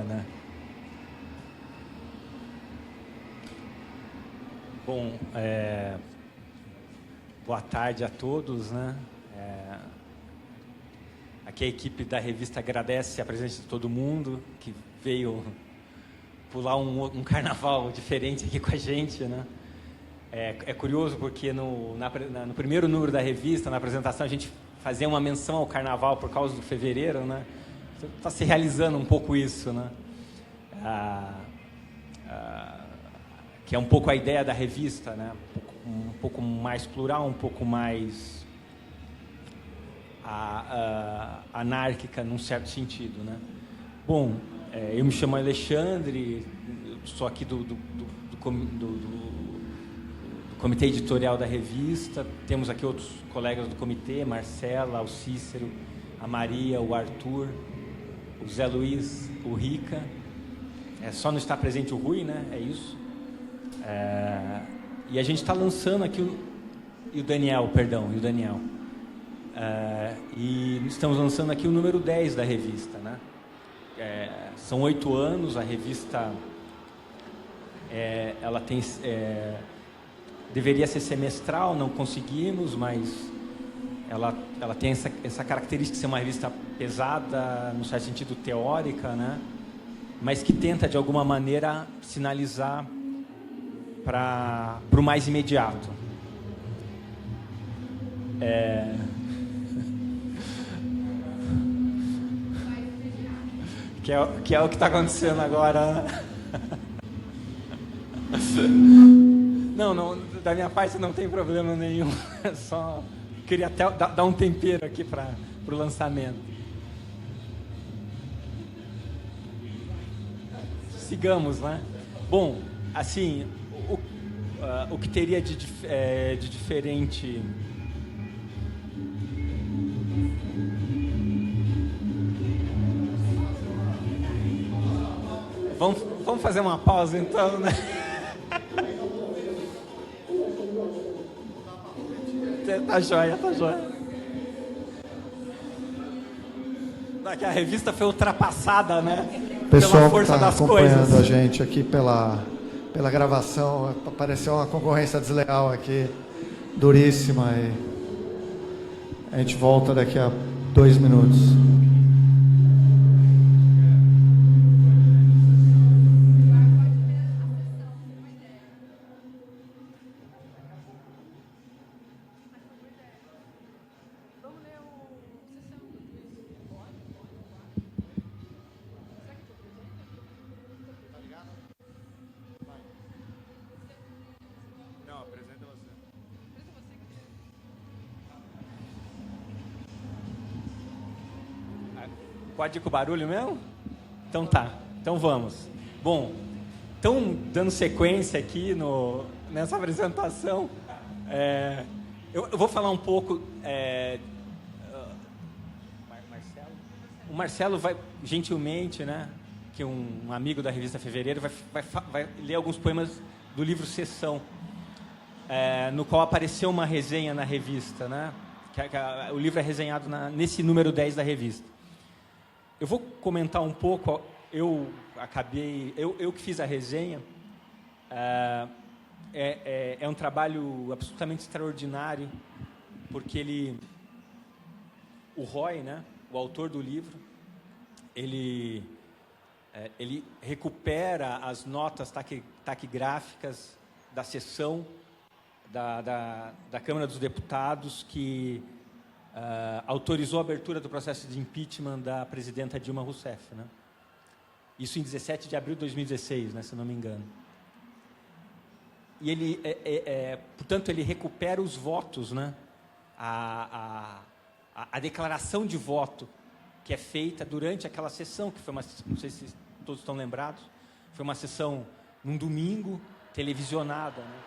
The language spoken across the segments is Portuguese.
né? Bom, boa tarde a todos, né? Aqui a equipe da revista agradece a presença de todo mundo que veio pular um carnaval diferente aqui com a gente, né? É curioso porque no primeiro número da revista, na apresentação, a gente fazia uma menção ao carnaval por causa do fevereiro, né? Está se realizando um pouco isso, né? Que é um pouco a ideia da revista, né? Um pouco mais plural, um pouco mais anárquica, num certo sentido, né? Bom, eu me chamo Alexandre, sou aqui do comitê editorial da revista. Temos aqui outros colegas do comitê, Marcela, o Cícero, a Maria, o Arthur, o Zé Luiz, o Rica. Só não está presente o Rui, né? É isso. E a gente está lançando aqui e o Daniel. E estamos lançando aqui o número 10 da revista, né? São 8 anos, a revista ela tem, deveria ser semestral, não conseguimos, mas ela tem essa característica de ser uma revista pesada, no certo sentido teórica, né? Mas que tenta, de alguma maneira, sinalizar para o mais imediato. Que é o que está acontecendo agora. Não, da minha parte não tem problema nenhum. Só queria até dar um tempero aqui para o lançamento. Sigamos, né? Bom, assim, o que teria de diferente... Vamos fazer uma pausa, então, né? Tá joia. A revista foi ultrapassada, né? Pessoal pela força que tá das acompanhando coisas. A gente aqui pela gravação, apareceu uma concorrência desleal aqui, duríssima, e a gente volta daqui a 2 minutos. Pode ir com o barulho mesmo? Então tá, então vamos. Bom, então dando sequência aqui nessa apresentação, eu vou falar um pouco... Marcelo? O Marcelo vai, gentilmente, né, que é um amigo da revista Fevereiro, vai ler alguns poemas do livro Sessão, no qual apareceu uma resenha na revista, né? O livro é resenhado nesse número 10 da revista. Eu vou comentar um pouco, eu que fiz a resenha, é um trabalho absolutamente extraordinário, porque o Roy, né, o autor do livro, ele recupera as notas taquigráficas da sessão da Câmara dos Deputados que autorizou a abertura do processo de impeachment da presidenta Dilma Rousseff, né? Isso em 17 de abril de 2016, né, se não me engano. E ele, portanto, ele recupera os votos, né? A declaração de voto que é feita durante aquela sessão, que foi não sei se todos estão lembrados, foi uma sessão num domingo, televisionada, né?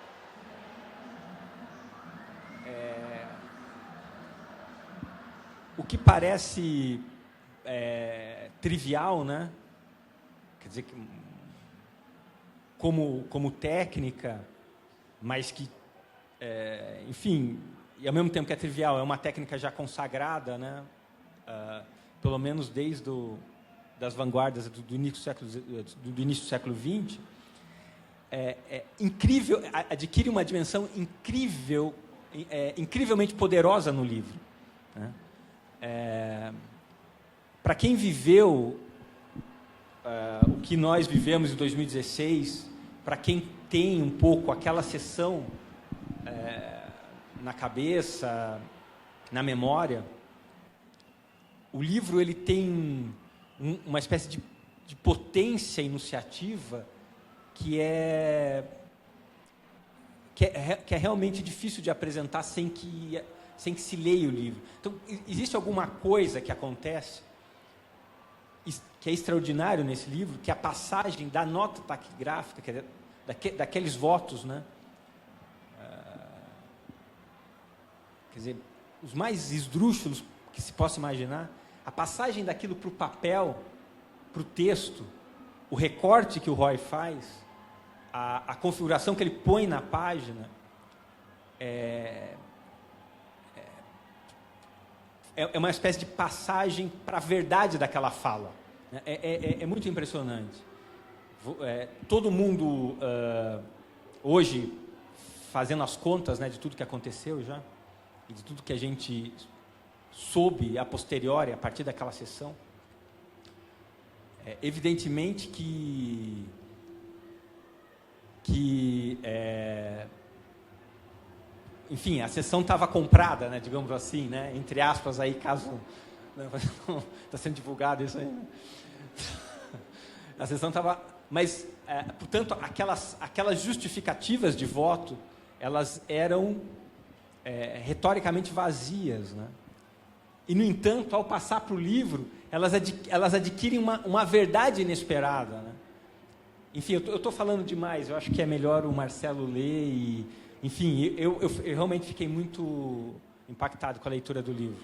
O que parece trivial, né? Quer dizer, como técnica, mas que, enfim, e ao mesmo tempo que é trivial, é uma técnica já consagrada, né? Pelo menos desde das vanguardas do início do século XX, incrível, adquire uma dimensão incrível, incrivelmente poderosa no livro, né? Para quem viveu o que nós vivemos em 2016, para quem tem um pouco aquela sessão na cabeça, na memória, o livro ele tem uma espécie de potência enunciativa que é realmente difícil de apresentar sem que se leia o livro. Então, existe alguma coisa que acontece que é extraordinário nesse livro, que é a passagem da nota taquigráfica, quer dizer, daqueles votos, né? Quer dizer, os mais esdrúxulos que se possa imaginar, a passagem daquilo para o papel, para o texto, o recorte que o Roy faz, a configuração que ele põe na página, é uma espécie de passagem para a verdade daquela fala. É muito impressionante. Todo mundo, hoje, fazendo as contas, né, de tudo que aconteceu já, e de tudo que a gente soube a posteriori, a partir daquela sessão, evidentemente que enfim, a sessão estava comprada, né, digamos assim, né, entre aspas, aí, caso está sendo divulgado isso aí, né? A sessão estava, mas, portanto, aquelas justificativas de voto, elas eram retoricamente vazias, né? E, no entanto, ao passar para o livro, elas adquirem uma verdade inesperada, né? Enfim, eu estou falando demais, eu acho que é melhor o Marcelo ler e... Enfim, eu realmente fiquei muito impactado com a leitura do livro.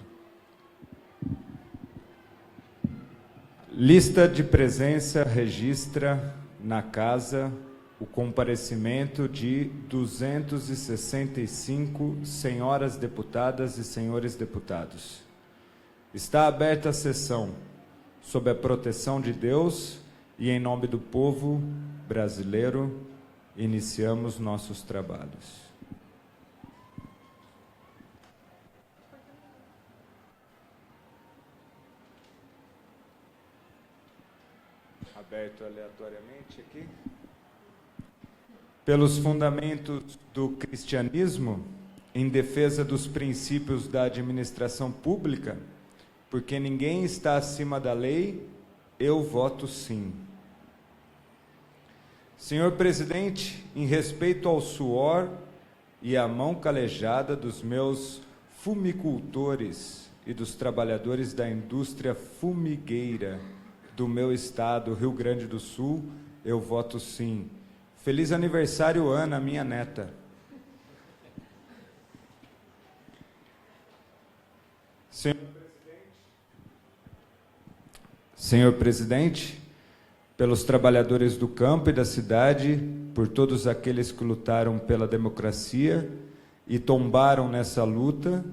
Lista de presença registra na casa o comparecimento de 265 senhoras deputadas e senhores deputados. Está aberta a sessão, sob a proteção de Deus e em nome do povo brasileiro, iniciamos nossos trabalhos. Aberto aleatoriamente aqui. Pelos fundamentos do cristianismo, em defesa dos princípios da administração pública, porque ninguém está acima da lei, eu voto sim. Senhor presidente, em respeito ao suor e à mão calejada dos meus fumicultores e dos trabalhadores da indústria fumigueira do meu estado, Rio Grande do Sul, eu voto sim. Feliz aniversário, Ana, minha neta. Senhor presidente, pelos trabalhadores do campo e da cidade, por todos aqueles que lutaram pela democracia e tombaram nessa luta,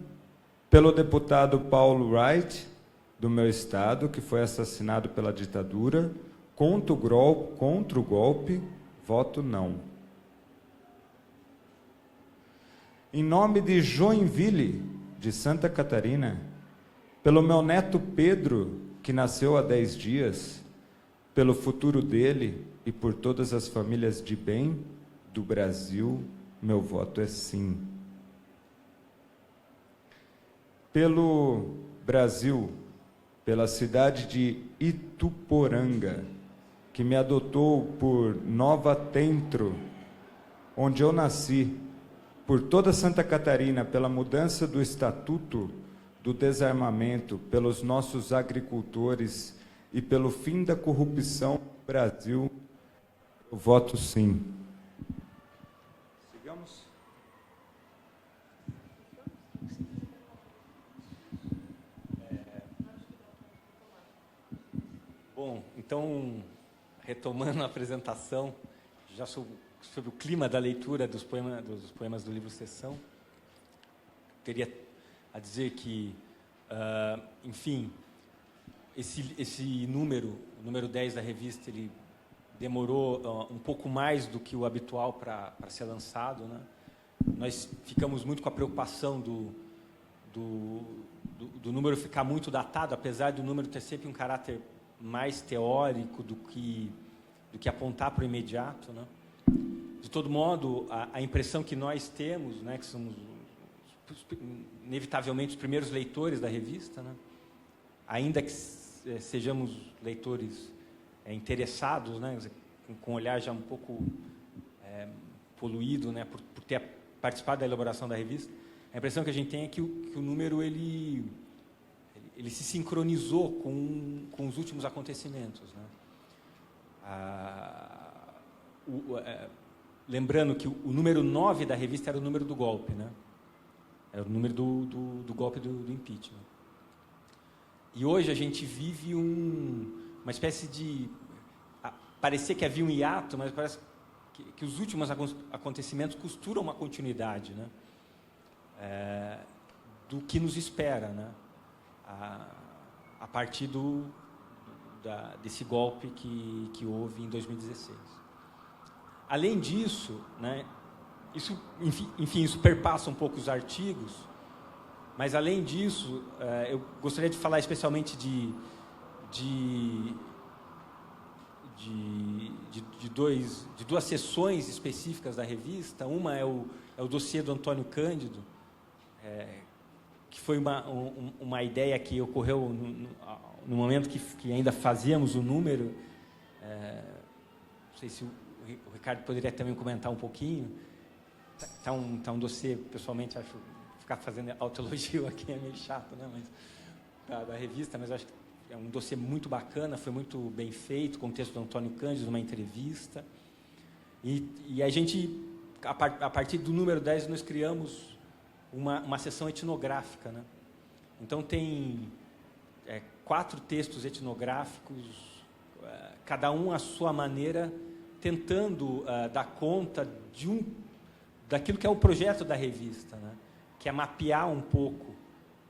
pelo deputado Paulo Wright, do meu estado, que foi assassinado pela ditadura, contra o golpe, voto não. Em nome de Joinville, de Santa Catarina, pelo meu neto Pedro, que nasceu há 10 dias, pelo futuro dele e por todas as famílias de bem do Brasil, meu voto é sim. Pelo Brasil, pela cidade de Ituporanga, que me adotou por Nova Tentro, onde eu nasci, por toda Santa Catarina, pela mudança do Estatuto do Desarmamento, pelos nossos agricultores e pelo fim da corrupção no Brasil, eu voto sim. Sigamos. Bom, então, retomando a apresentação, já sobre o clima da leitura dos poemas do livro Sessão, teria a dizer que, enfim, esse número, número 10 da revista, ele demorou um pouco mais do que o habitual para ser lançado, né? Nós ficamos muito com a preocupação do número ficar muito datado, apesar do número ter sempre um caráter mais teórico do que apontar para o imediato, né? De todo modo, a impressão que nós temos, né, que somos inevitavelmente os primeiros leitores da revista, né, ainda que sejamos leitores interessados, né, com um olhar já um pouco poluído, né, por ter participado da elaboração da revista, a impressão que a gente tem é que o número ele se sincronizou com os últimos acontecimentos, né? Lembrando que o número 9 da revista era o número do golpe, né? Era o número do golpe do impeachment. E hoje a gente vive uma espécie de... parecia que havia um hiato, mas parece que os últimos acontecimentos costuram uma continuidade, né? Do que nos espera, né? A partir desse golpe que houve em 2016. Além disso, né, isso, enfim, isso perpassa um pouco os artigos, mas, além disso, eu gostaria de falar especialmente de duas seções específicas da revista. Uma é o dossiê do Antônio Cândido, que foi uma ideia que ocorreu no momento que ainda fazíamos o número. Não sei se o Ricardo poderia também comentar um pouquinho. Tá um dossiê, pessoalmente, acho, ficar fazendo autoelogio aqui é meio chato, né? Mas, da revista, mas acho que é um dossiê muito bacana, foi muito bem feito, com o texto do Antônio Cândido, numa entrevista. E a gente, a partir do número 10, nós criamos uma seção etnográfica, né? Então, tem 4 textos etnográficos, cada um à sua maneira, tentando dar conta daquilo que é o projeto da revista, né? Que é mapear um pouco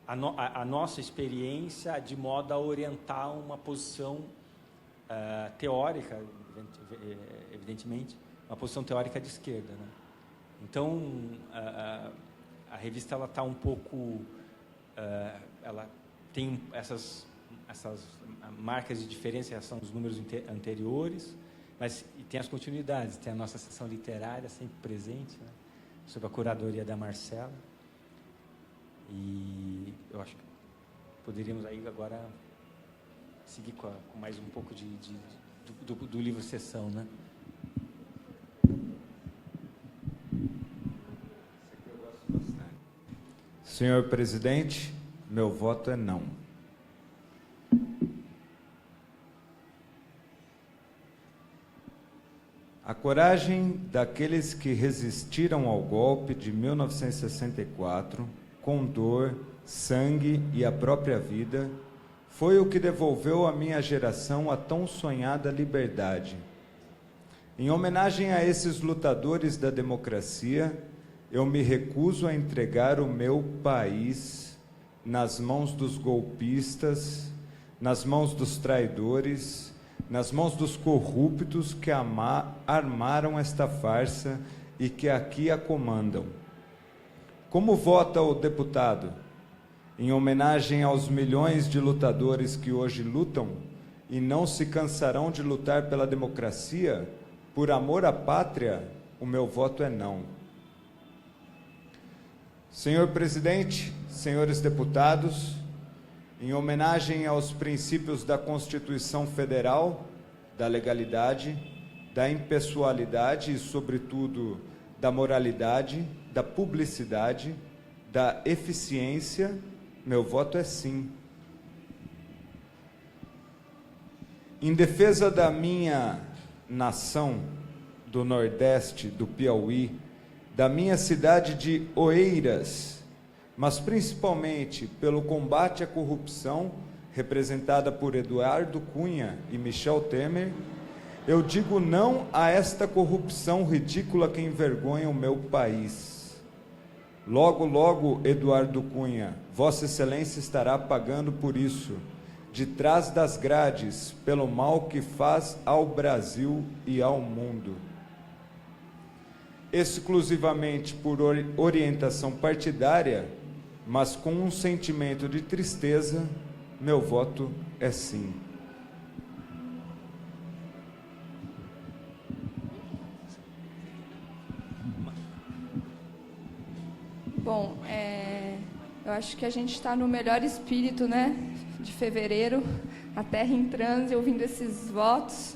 a nossa experiência de modo a orientar uma posição teórica, evidentemente, uma posição teórica de esquerda, né? Então, a revista ela está um pouco... ela tem essas marcas de diferença, são os números anteriores, mas tem as continuidades, tem a nossa seção literária sempre presente, né, sob a curadoria da Marcela. E eu acho que poderíamos aí agora seguir com mais um pouco do livro Sessão, né? Senhor presidente, meu voto é não. A coragem daqueles que resistiram ao golpe de 1964, com dor, sangue e a própria vida, foi o que devolveu à minha geração a tão sonhada liberdade. Em homenagem a esses lutadores da democracia, eu me recuso a entregar o meu país nas mãos dos golpistas, nas mãos dos traidores, nas mãos dos corruptos que armaram esta farsa e que aqui a comandam. Como vota o deputado? Em homenagem aos milhões de lutadores que hoje lutam e não se cansarão de lutar pela democracia, por amor à pátria, o meu voto é não. Senhor presidente, senhores deputados, em homenagem aos princípios da Constituição Federal, da legalidade, da impessoalidade e, sobretudo, da moralidade, da publicidade, da eficiência, meu voto é sim. Em defesa da minha nação, do Nordeste, do Piauí, da minha cidade de Oeiras, mas principalmente pelo combate à corrupção, representada por Eduardo Cunha e Michel Temer, eu digo não a esta corrupção ridícula que envergonha o meu país. Logo, logo, Eduardo Cunha, Vossa Excelência estará pagando por isso, de trás das grades, pelo mal que faz ao Brasil e ao mundo. Exclusivamente por orientação partidária, mas com um sentimento de tristeza, meu voto é sim. Bom, eu acho que a gente está no melhor espírito, né, de fevereiro, a terra em transe, ouvindo esses votos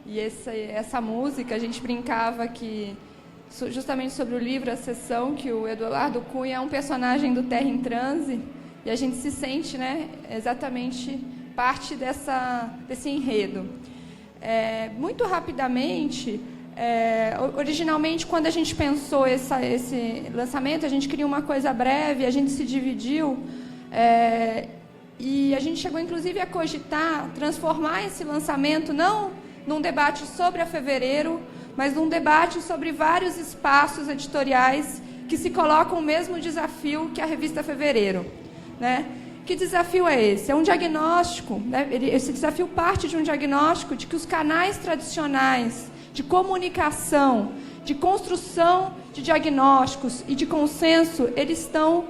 e essa música. A gente brincava que, justamente sobre o livro A Sessão, que o Eduardo Cunha é um personagem do Terra em Transe, e a gente se sente, né, exatamente parte desse enredo. Muito rapidamente, originalmente, quando a gente pensou esse lançamento, a gente queria uma coisa breve, a gente se dividiu, e a gente chegou, inclusive, a cogitar transformar esse lançamento não num debate sobre a Fevereiro, mas num debate sobre vários espaços editoriais que se colocam o mesmo desafio que a revista Fevereiro, né? Que desafio é esse? É um diagnóstico, né? Esse desafio parte de um diagnóstico de que os canais tradicionais de comunicação, de construção de diagnósticos e de consenso, eles estão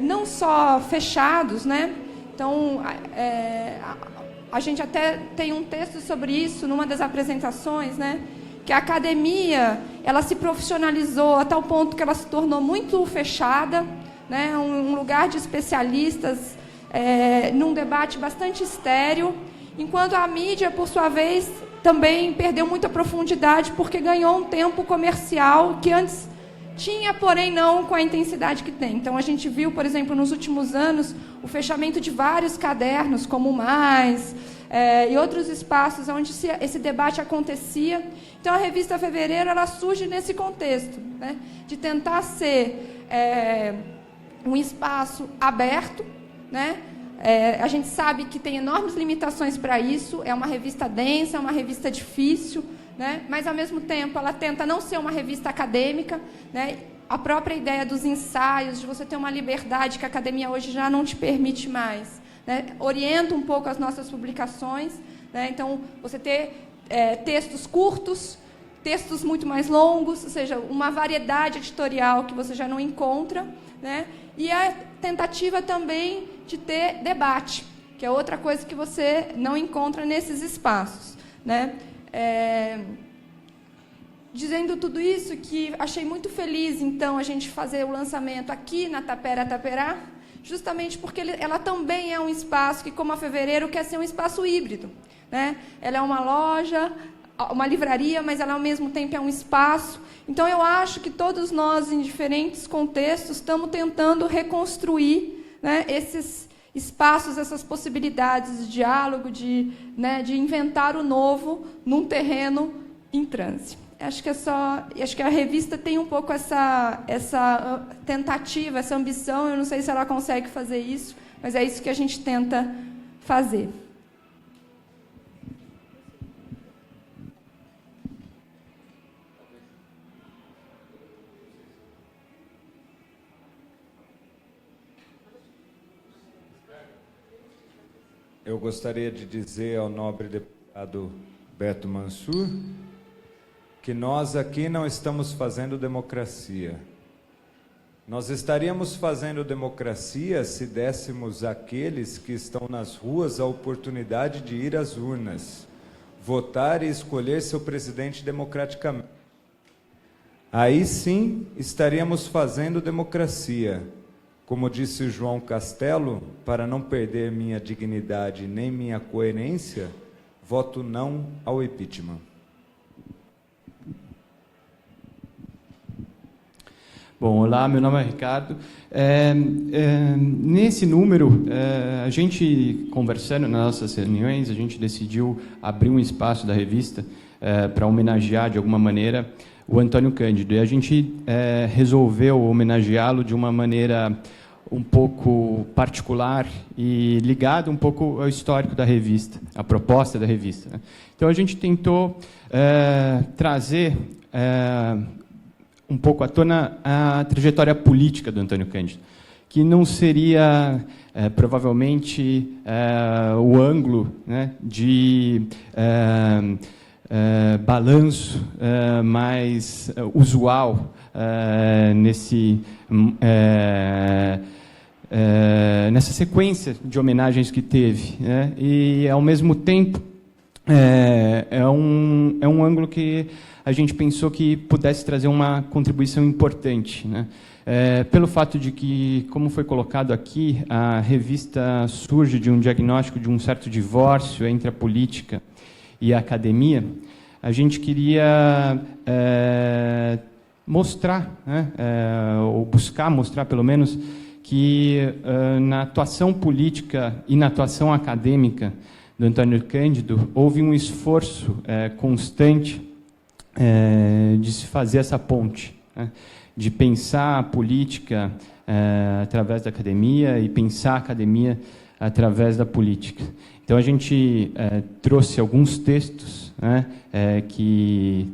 não só fechados, né? Então, a gente até tem um texto sobre isso numa das apresentações, né? Que a academia, ela se profissionalizou a tal ponto que ela se tornou muito fechada, né? Um lugar de especialistas, num debate bastante estéril, enquanto a mídia, por sua vez, também perdeu muita profundidade porque ganhou um tempo comercial que antes tinha, porém não com a intensidade que tem. Então, a gente viu, por exemplo, nos últimos anos, o fechamento de vários cadernos, como o Mais, e outros espaços onde esse debate acontecia. Então, a revista Fevereiro, ela surge nesse contexto, né, de tentar ser um espaço aberto, né? A gente sabe que tem enormes limitações para isso, é uma revista densa, é uma revista difícil, né? Mas, ao mesmo tempo, ela tenta não ser uma revista acadêmica, né? A própria ideia dos ensaios, de você ter uma liberdade que a academia hoje já não te permite mais, né? Orienta um pouco as nossas publicações, né? Então, você ter textos curtos, textos muito mais longos, ou seja, uma variedade editorial que você já não encontra, né? E a tentativa também de ter debate, que é outra coisa que você não encontra nesses espaços, né? Dizendo tudo isso, que achei muito feliz, então, a gente fazer o lançamento aqui na Tapera Taperá, justamente porque ela também é um espaço que, como a Fevereiro, quer ser um espaço híbrido, né? Ela é uma loja, uma livraria, mas ela, ao mesmo tempo, é um espaço. Então, eu acho que todos nós, em diferentes contextos, estamos tentando reconstruir, né, esses espaços, essas possibilidades de diálogo, de inventar o novo num terreno em transe. Acho que a revista tem um pouco essa tentativa, essa ambição. Eu não sei se ela consegue fazer isso, mas é isso que a gente tenta fazer. Eu gostaria de dizer ao nobre deputado Beto Mansur que nós aqui não estamos fazendo democracia. Nós estaríamos fazendo democracia se dessemos àqueles que estão nas ruas a oportunidade de ir às urnas, votar e escolher seu presidente democraticamente. Aí sim estaríamos fazendo democracia. Como disse João Castelo, para não perder minha dignidade nem minha coerência, voto não ao impeachment. Bom, olá, meu nome é Ricardo. Nesse número, a gente, conversando nas nossas reuniões, a gente decidiu abrir um espaço da revista para homenagear, de alguma maneira, o Antônio Cândido. E a gente resolveu homenageá-lo de uma maneira um pouco particular e ligado um pouco ao histórico da revista, à proposta da revista, né? Então, a gente tentou trazer um pouco à tona a trajetória política do Antônio Cândido, que não seria provavelmente o ângulo, né, de balanço mais usual nessa sequência de homenagens que teve, né? E, ao mesmo tempo, é um ângulo que a gente pensou que pudesse trazer uma contribuição importante, né? Pelo fato de que, como foi colocado aqui, a revista surge de um diagnóstico de um certo divórcio entre a política e a academia, a gente queria mostrar, né, ou buscar mostrar, pelo menos, que na atuação política e na atuação acadêmica do Antônio Cândido houve um esforço constante de se fazer essa ponte, né, de pensar a política através da academia e pensar a academia através da política. Então, a gente trouxe alguns textos, né, que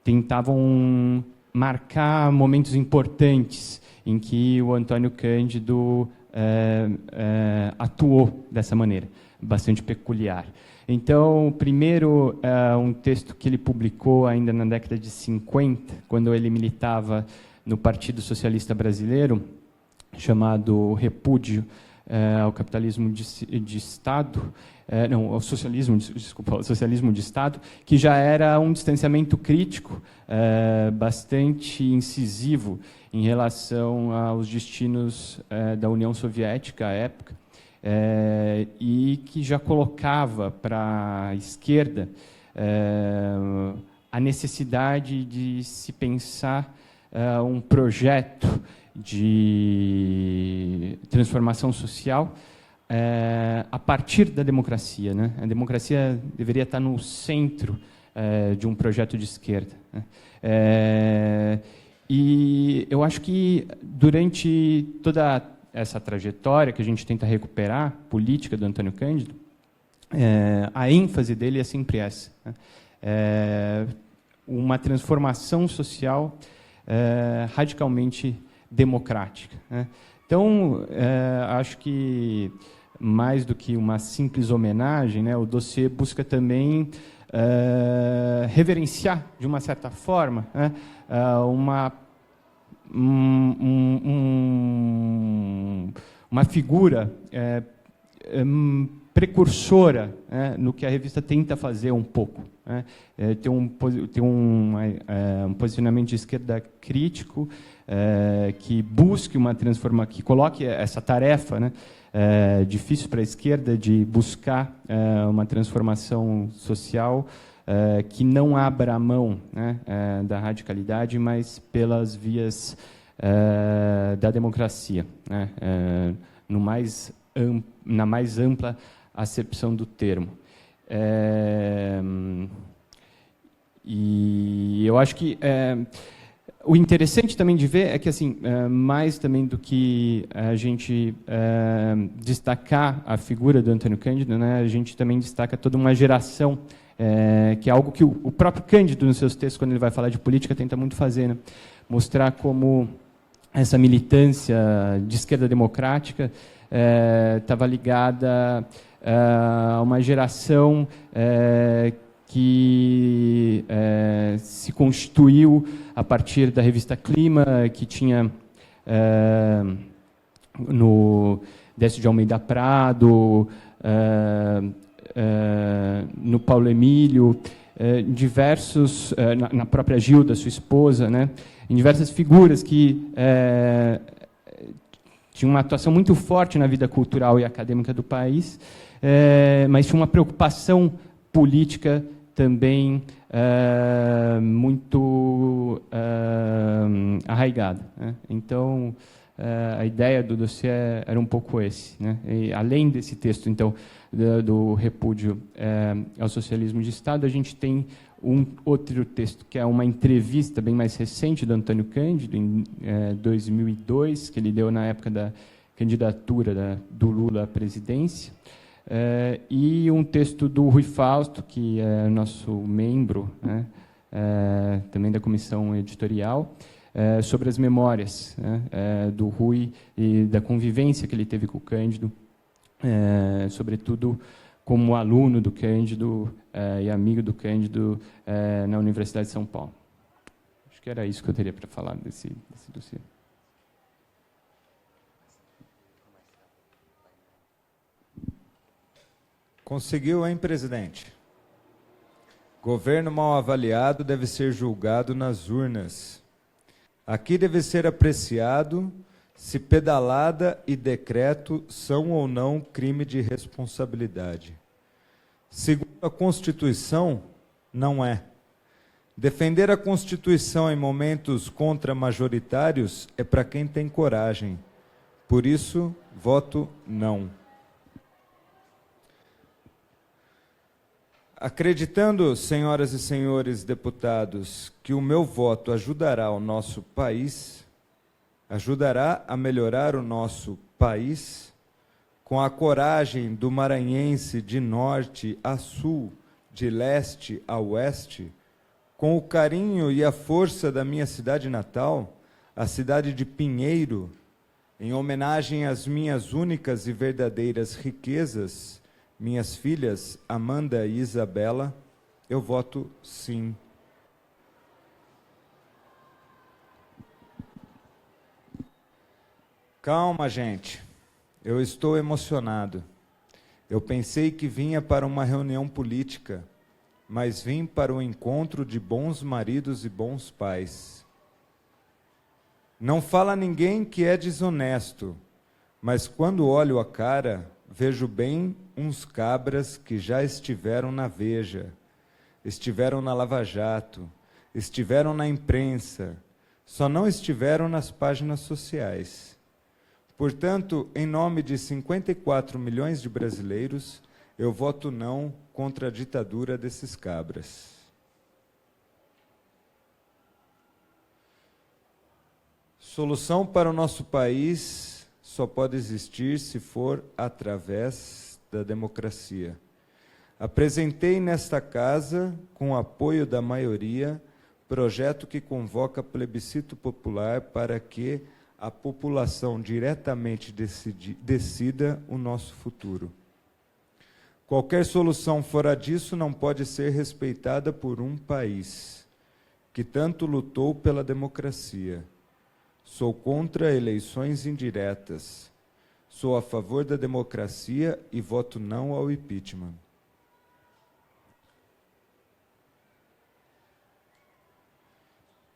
tentavam marcar momentos importantes em que o Antônio Cândido atuou dessa maneira, bastante peculiar. Então, primeiro, um texto que ele publicou ainda na década de 50, quando ele militava no Partido Socialista Brasileiro, chamado Repúdio ao Capitalismo de Estado, ao socialismo, desculpa, ao socialismo de Estado, que já era um distanciamento crítico bastante incisivo em relação aos destinos da União Soviética à época, e que já colocava para a esquerda a necessidade de se pensar um projeto de transformação social a partir da democracia, né? A democracia deveria estar no centro de um projeto de esquerda, né? E eu acho que durante toda essa trajetória que a gente tenta recuperar, política do Antônio Cândido, a ênfase dele é sempre essa, né? Uma transformação social radicalmente democrática, né? Então, acho que, mais do que uma simples homenagem, né, o dossiê busca também reverenciar, de uma certa forma, né, uma figura precursora, né, no que a revista tenta fazer um pouco, né? Tem um posicionamento de esquerda crítico, que busque uma transformação, que coloque essa tarefa, né, difícil para a esquerda, de buscar uma transformação social que não abra a mão, né, da radicalidade, mas pelas vias da democracia, né, na mais ampla acepção do termo. E eu acho que o interessante também de ver é que, assim, mais também do que a gente destacar a figura do Antônio Cândido, né, a gente também destaca toda uma geração, que é algo que o próprio Cândido, nos seus textos, quando ele vai falar de política, tenta muito fazer, né? Mostrar como essa militância de esquerda democrática estava ligada a uma geração que se constituiu a partir da revista Clima, que tinha no Décio de Almeida Prado, no Paulo Emílio, diversos, na própria Gilda, sua esposa, né, em diversas figuras que tinham uma atuação muito forte na vida cultural e acadêmica do país, mas tinha uma preocupação política também muito arraigada, né? Então, a ideia do dossiê era um pouco esse, né? E, além desse texto, então, do repúdio ao socialismo de Estado, a gente tem um outro texto, que é uma entrevista bem mais recente do Antônio Cândido, em 2002, que ele deu na época da candidatura do Lula à presidência, e um texto do Rui Fausto, que é nosso membro, né, também da comissão editorial, sobre as memórias, né, do Rui e da convivência que ele teve com o Cândido, sobretudo como aluno do Cândido e amigo do Cândido na Universidade de São Paulo. Acho que era isso que eu teria para falar desse dossiê. Conseguiu, hein, presidente? Governo mal avaliado deve ser julgado nas urnas. Aqui deve ser apreciado se pedalada e decreto são ou não crime de responsabilidade. Segundo a Constituição, não é. Defender a Constituição em momentos contramajoritários é para quem tem coragem. Por isso, voto não. Acreditando, senhoras e senhores deputados, que o meu voto ajudará o nosso país, ajudará a melhorar o nosso país, com a coragem do maranhense de norte a sul, de leste a oeste, com o carinho e a força da minha cidade natal, a cidade de Pinheiro, em homenagem às minhas únicas e verdadeiras riquezas, minhas filhas, Amanda e Isabela, eu voto sim. Calma, gente. Eu estou emocionado. Eu pensei que vinha para uma reunião política, mas vim para o encontro de bons maridos e bons pais. Não fala ninguém que é desonesto, mas quando olho a cara, vejo bem uns cabras que já estiveram na Veja, estiveram na Lava Jato, estiveram na imprensa, só não estiveram nas páginas sociais. Portanto, em nome de 54 milhões de brasileiros, eu voto não contra a ditadura desses cabras. Solução para o nosso país só pode existir se for através da democracia. Apresentei nesta casa, com o apoio da maioria, projeto que convoca plebiscito popular para que a população diretamente decida o nosso futuro. Qualquer solução fora disso não pode ser respeitada por um país que tanto lutou pela democracia. Sou contra eleições indiretas. Sou a favor da democracia e voto não ao impeachment.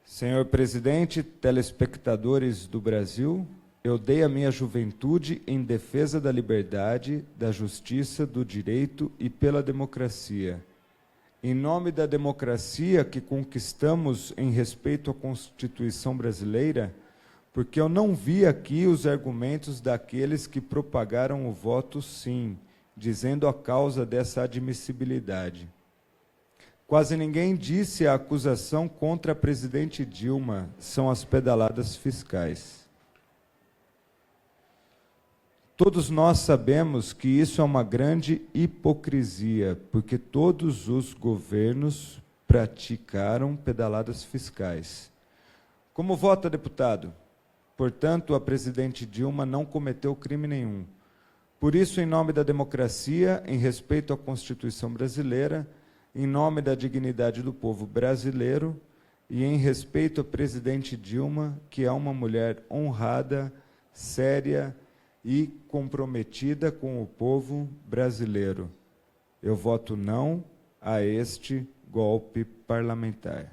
Senhor presidente, telespectadores do Brasil, eu dei a minha juventude em defesa da liberdade, da justiça, do direito e pela democracia. Em nome da democracia que conquistamos em respeito à Constituição brasileira, porque eu não vi aqui os argumentos daqueles que propagaram o voto sim, dizendo a causa dessa admissibilidade. Quase ninguém disse a acusação contra a presidente Dilma, são as pedaladas fiscais. Todos nós sabemos que isso é uma grande hipocrisia, porque todos os governos praticaram pedaladas fiscais. Como vota, deputado? Portanto, a presidente Dilma não cometeu crime nenhum. Por isso, em nome da democracia, em respeito à Constituição brasileira, em nome da dignidade do povo brasileiro e em respeito à presidente Dilma, que é uma mulher honrada, séria e comprometida com o povo brasileiro. Eu voto não a este golpe parlamentar.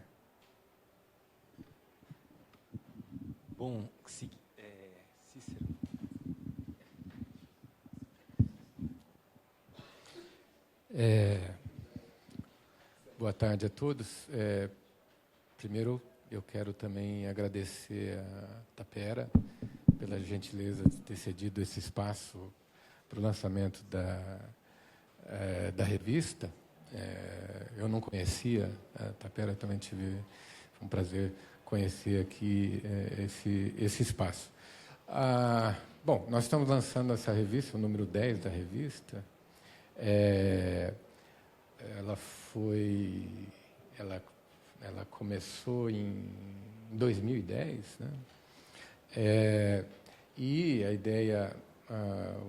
Bom, Cícero. Boa tarde a todos. Primeiro, eu quero também agradecer a Tapera pela gentileza de ter cedido esse espaço para o lançamento da revista. Eu não conhecia a Tapera, também tive um prazer conhecer aqui esse espaço. Bom, nós estamos lançando essa revista, o número 10 da revista. ela começou em 2010, né? E a ideia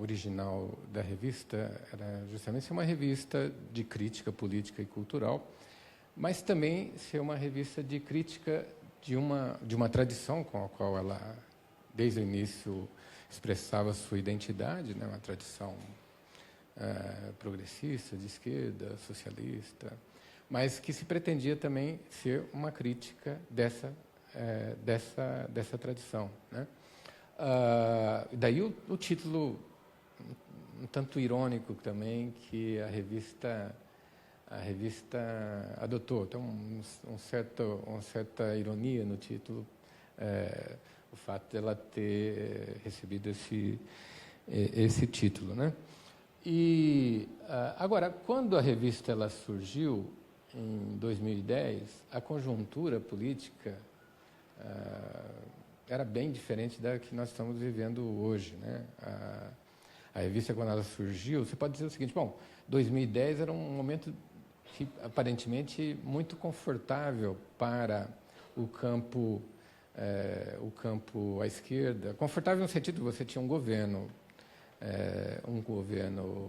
original da revista era justamente ser uma revista de crítica política e cultural, mas também ser uma revista de crítica de uma tradição com a qual ela, desde o início, expressava sua identidade, né? Uma tradição progressista, de esquerda, socialista, mas que se pretendia também ser uma crítica dessa tradição, né? Daí o título um tanto irônico também que a revista adotou. Então, uma certa ironia no título, o fato de ela ter recebido esse título, né? E agora, quando a revista ela surgiu em 2010, a conjuntura política era bem diferente da que nós estamos vivendo hoje, né? A revista, quando ela surgiu, você pode dizer o seguinte: bom, 2010 era um momento que, aparentemente, muito confortável para o campo à esquerda. Confortável no sentido de você tinha um governo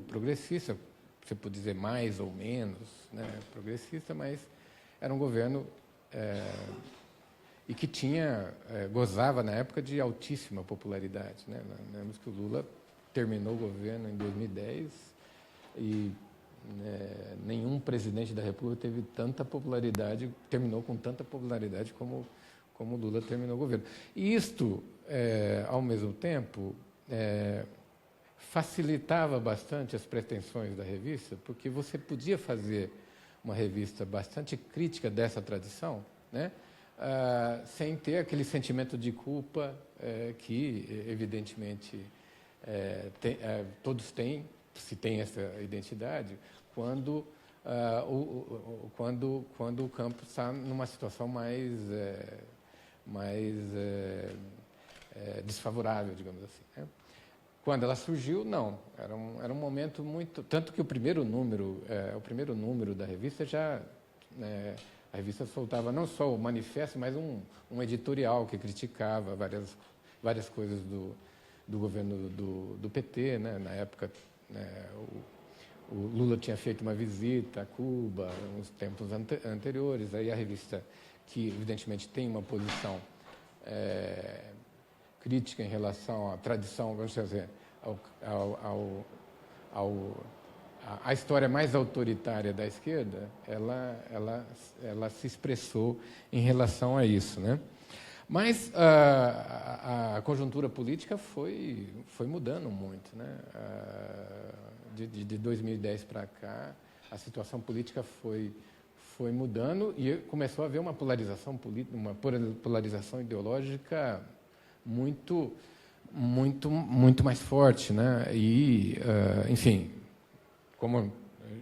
progressista, você pode dizer mais ou menos, né, progressista, mas era um governo e que gozava na época de altíssima popularidade, né? Lembramos que o Lula terminou o governo em 2010 e nenhum presidente da República teve tanta popularidade, terminou com tanta popularidade como o Lula terminou o governo. E isto, ao mesmo tempo, facilitava bastante as pretensões da revista, porque você podia fazer uma revista bastante crítica dessa tradição, né? Sem ter aquele sentimento de culpa que, evidentemente, todos têm, se tem essa identidade, quando o campo está numa situação mais desfavorável, digamos assim, né? Quando ela surgiu, não. Era um momento muito... Tanto que o primeiro número da revista a revista soltava não só o manifesto, mas um editorial que criticava várias coisas do governo do PT, né? Na época, né, o Lula tinha feito uma visita a Cuba nos tempos anteriores. Aí a revista, que evidentemente tem uma posição crítica em relação à tradição, vamos dizer, a história mais autoritária da esquerda, ela se expressou em relação a isso, né? Mas a conjuntura política foi mudando muito, né? De 2010 para cá, a situação política foi mudando e começou a haver uma polarização política, uma polarização ideológica muito mais forte, né? E, enfim, como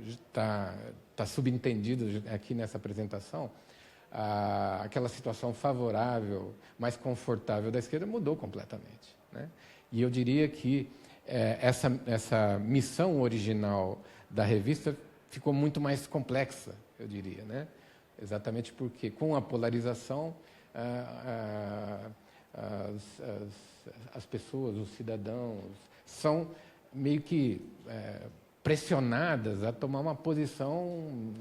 está subentendido aqui nessa apresentação, aquela situação favorável, mais confortável da esquerda mudou completamente, né? E eu diria que essa missão original da revista ficou muito mais complexa, eu diria, né? Exatamente porque, com a polarização, as pessoas, os cidadãos, são meio que pressionadas a tomar uma posição,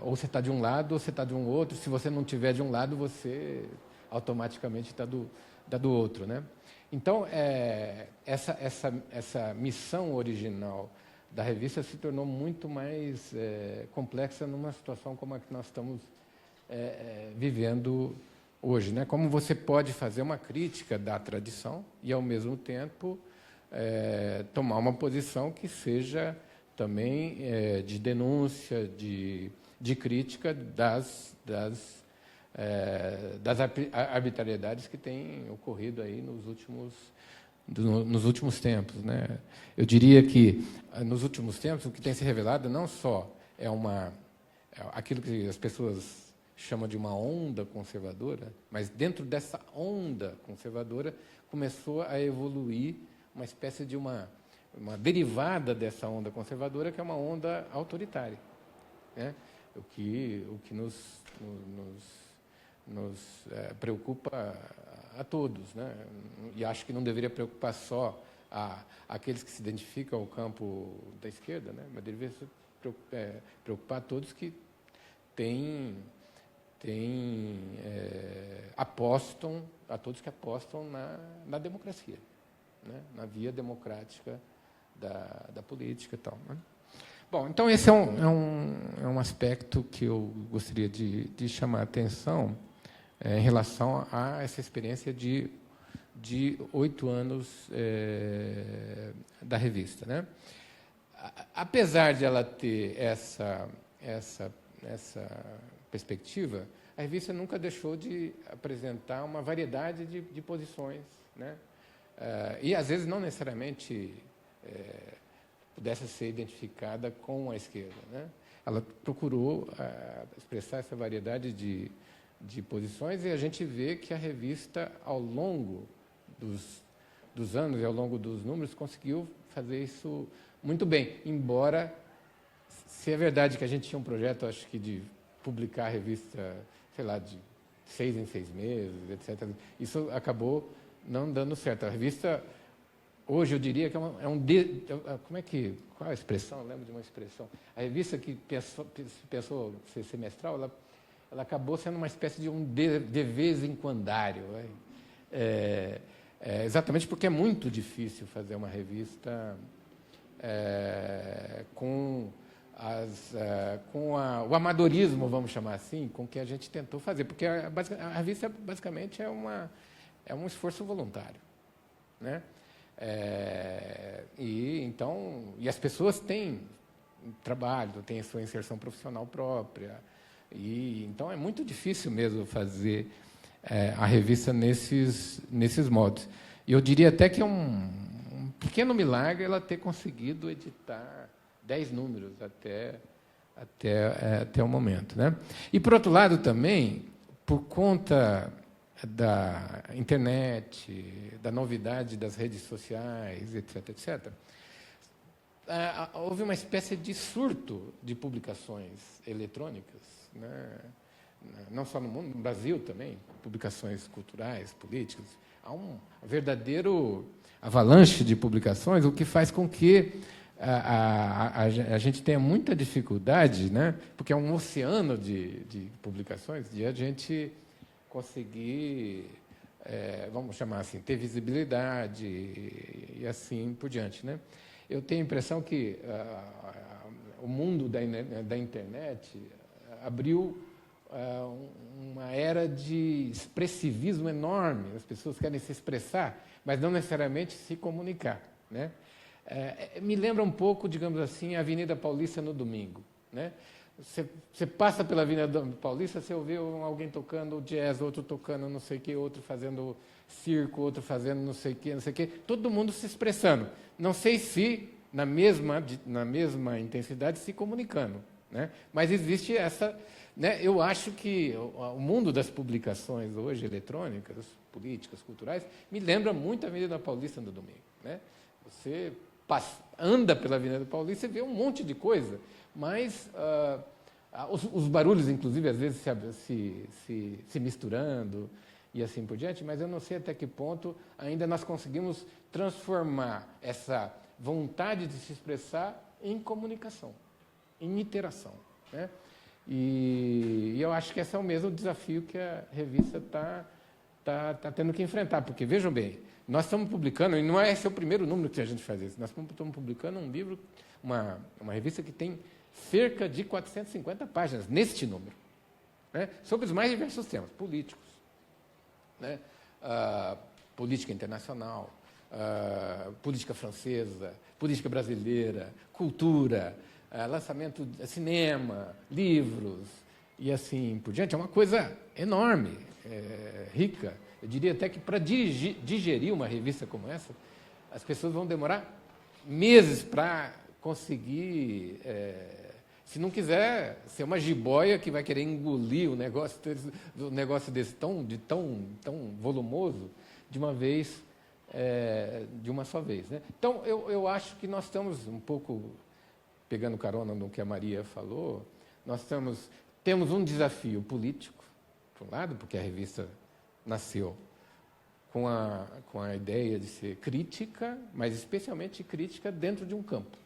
ou você está de um lado ou você está de um outro. Se você não estiver de um lado, você automaticamente está do outro, né? Então, essa missão original da revista se tornou muito mais complexa numa situação como a que nós estamos vivendo hoje, né? Como você pode fazer uma crítica da tradição e, ao mesmo tempo, tomar uma posição que seja também de denúncia, de crítica das arbitrariedades que têm ocorrido aí nos últimos tempos, né? Eu diria que, nos últimos tempos, o que tem se revelado não só aquilo que as pessoas chamam de uma onda conservadora, mas dentro dessa onda conservadora começou a evoluir uma espécie de uma derivada dessa onda conservadora, que é uma onda autoritária, né? o que nos preocupa a todos, né? E acho que não deveria preocupar só aqueles que se identificam ao campo da esquerda, né? Mas deveria preocupar a todos que apostam na democracia, né? Na via democrática da política e tal, né? Bom, então esse é um aspecto que eu gostaria de chamar a atenção em relação a essa experiência de 8 anos da revista, né? Apesar de ela ter essa perspectiva, a revista nunca deixou de apresentar uma variedade de posições, né? E às vezes não necessariamente pudesse ser identificada com a esquerda, né? Ela procurou expressar essa variedade de posições, e a gente vê que a revista, ao longo dos anos e ao longo dos números, conseguiu fazer isso muito bem, embora, se é verdade que a gente tinha um projeto, acho que de publicar a revista, sei lá, de 6 em 6 meses, etc., isso acabou não dando certo. A revista, hoje, eu diria que qual é a expressão? Eu lembro de uma expressão. A revista que pensou ser semestral, ela acabou sendo uma espécie de um de vez em quandário. Exatamente porque é muito difícil fazer uma revista com o amadorismo, vamos chamar assim, com que a gente tentou fazer. Porque a revista, basicamente, é um esforço voluntário, né? E as pessoas têm trabalho, têm a sua inserção profissional própria, e então é muito difícil mesmo fazer a revista nesses modos. E eu diria até que é um pequeno milagre ela ter conseguido editar 10 números até o momento, né? E, por outro lado, também, por conta da internet, da novidade das redes sociais, etc., houve uma espécie de surto de publicações eletrônicas, né? Não só no mundo, no Brasil também, publicações culturais, políticas. Há um verdadeiro avalanche de publicações, o que faz com que a gente tenha muita dificuldade, né? Porque é um oceano de publicações, de a gente conseguir, vamos chamar assim, ter visibilidade e assim por diante, né? Eu tenho a impressão que o mundo da internet abriu uma era de expressivismo enorme. As pessoas querem se expressar, mas não necessariamente se comunicar, né? Me lembra um pouco, digamos assim, a Avenida Paulista no domingo, né? Você passa pela Avenida Paulista, você ouve alguém tocando jazz, outro tocando não sei o que, outro fazendo circo, outro fazendo não sei o que, todo mundo se expressando. Não sei se na mesma intensidade se comunicando, né? Mas existe essa, né? Eu acho que o mundo das publicações hoje, eletrônicas, políticas, culturais, me lembra muito a Avenida Paulista no domingo, né? Você anda pela Avenida Paulista e vê um monte de coisa, mas os barulhos, inclusive, às vezes se misturando e assim por diante, mas eu não sei até que ponto ainda nós conseguimos transformar essa vontade de se expressar em comunicação, em interação, né? E eu acho que esse é o mesmo desafio que a revista está tendo que enfrentar, porque, vejam bem, nós estamos publicando, e não é esse o primeiro número que a gente faz isso, nós estamos publicando um livro, uma revista que tem cerca de 450 páginas neste número, né? Sobre os mais diversos temas, políticos, né? Política internacional, política francesa, política brasileira, cultura, lançamento de cinema, livros e assim por diante. É uma coisa enorme, rica. Eu diria até que para digerir uma revista como essa, as pessoas vão demorar meses para conseguir, se não quiser ser uma jiboia que vai querer engolir o negócio desse tão volumoso de uma vez, de uma só vez, né? Então, eu acho que nós estamos um pouco pegando carona no que a Maria falou, Nós temos um desafio político, por um lado, porque a revista nasceu com a ideia de ser crítica, mas especialmente crítica dentro de um campo,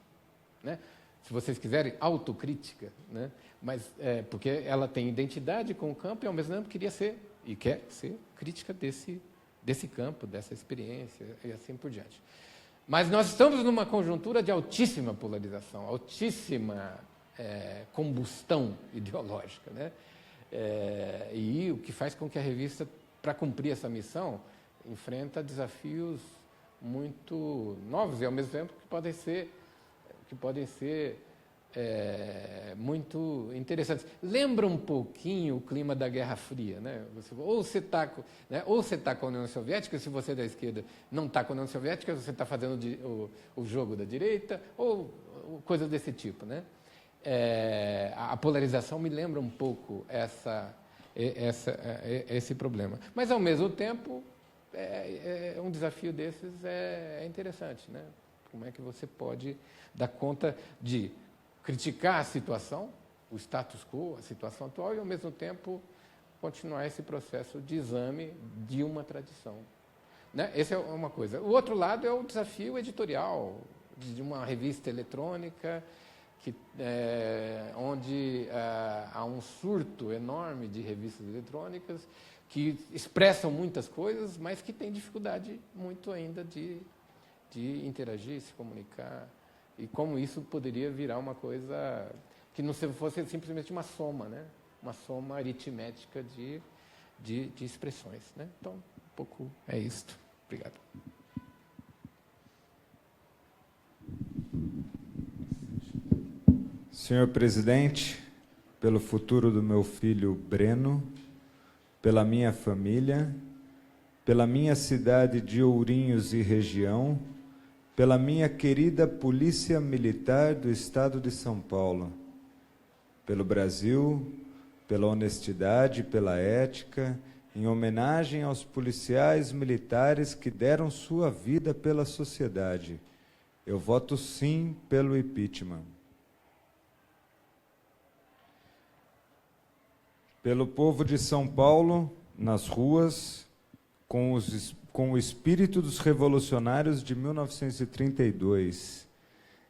né? Se vocês quiserem, autocrítica, né? Mas, porque ela tem identidade com o campo e, ao mesmo tempo, queria ser, e quer ser, crítica desse campo, dessa experiência e assim por diante. Mas nós estamos numa conjuntura de altíssima polarização, altíssima combustão ideológica, né? E o que faz com que a revista, para cumprir essa missão, enfrenta desafios muito novos e, ao mesmo tempo, que podem ser muito interessantes. Lembra um pouquinho o clima da Guerra Fria, né? Ou você está com a União Soviética, se você é da esquerda não está com a União Soviética, você está fazendo o jogo da direita, ou coisas desse tipo, né? A polarização me lembra um pouco esse problema. Mas, ao mesmo tempo, um desafio desses é interessante, né? Como é que você pode dar conta de criticar a situação, o status quo, a situação atual, e, ao mesmo tempo, continuar esse processo de exame de uma tradição, né? Essa é uma coisa. O outro lado é o desafio editorial de uma revista eletrônica, onde há um surto enorme de revistas eletrônicas que expressam muitas coisas, mas que têm dificuldade muito ainda de interagir, se comunicar, e como isso poderia virar uma coisa que não fosse simplesmente uma soma, né? Uma soma aritmética de expressões, né? Então, um pouco é isto. Obrigado. Senhor presidente, pelo futuro do meu filho Breno, pela minha família, pela minha cidade de Ourinhos e região, pela minha querida Polícia Militar do Estado de São Paulo, pelo Brasil, pela honestidade, pela ética, em homenagem aos policiais militares que deram sua vida pela sociedade, eu voto sim pelo impeachment. Pelo povo de São Paulo, nas ruas, com o espírito dos revolucionários de 1932,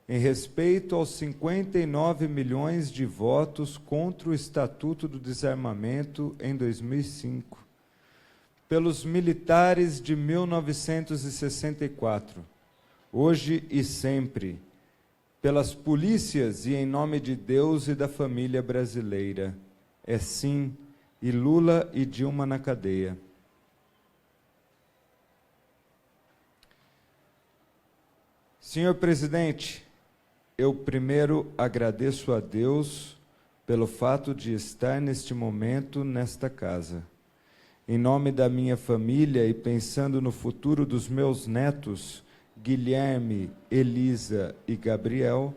em respeito aos 59 milhões de votos contra o Estatuto do Desarmamento em 2005, pelos militares de 1964, hoje e sempre, pelas polícias e em nome de Deus e da família brasileira, é sim, e Lula e Dilma na cadeia. Senhor presidente, eu primeiro agradeço a Deus pelo fato de estar neste momento nesta casa. Em nome da minha família e pensando no futuro dos meus netos, Guilherme, Elisa e Gabriel,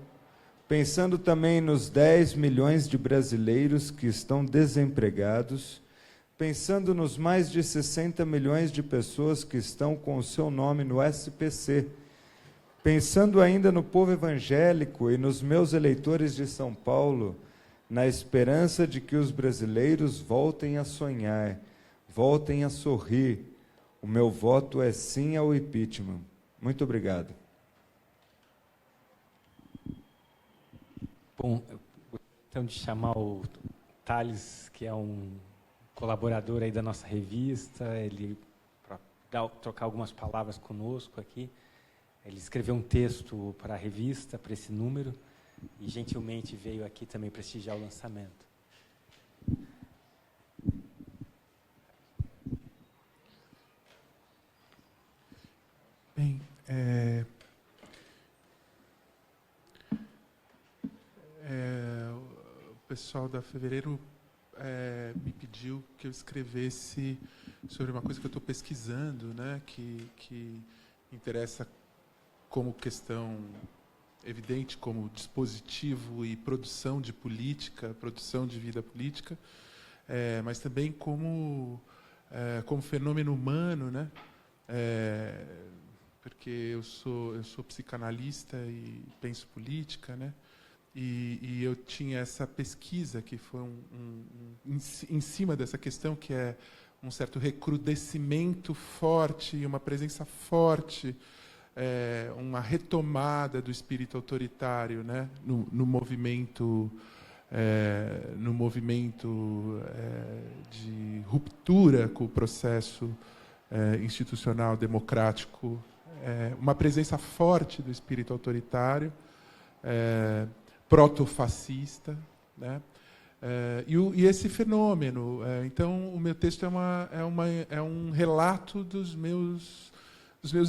pensando também nos 10 milhões de brasileiros que estão desempregados, pensando nos mais de 60 milhões de pessoas que estão com o seu nome no SPC, pensando ainda no povo evangélico e nos meus eleitores de São Paulo, na esperança de que os brasileiros voltem a sonhar, voltem a sorrir, o meu voto é sim ao impeachment. Muito obrigado. Bom, então de chamar o Thales, que é um colaborador aí da nossa revista, ele para trocar algumas palavras conosco aqui. Ele escreveu um texto para a revista, para esse número, e gentilmente veio aqui também prestigiar o lançamento. Bem, o pessoal da Fevereiro me pediu que eu escrevesse sobre uma coisa que eu estou pesquisando, né, que interessa como questão evidente, como dispositivo e produção de política, produção de vida política, mas também como fenômeno humano, né? Porque eu sou psicanalista e penso política, né? E eu tinha essa pesquisa que foi em cima dessa questão, que é um certo recrudescimento forte, uma presença forte, uma retomada do espírito autoritário, né, no movimento de ruptura com o processo institucional democrático, uma presença forte do espírito autoritário, protofascista, né? E esse fenômeno, então o meu texto é um relato dos meus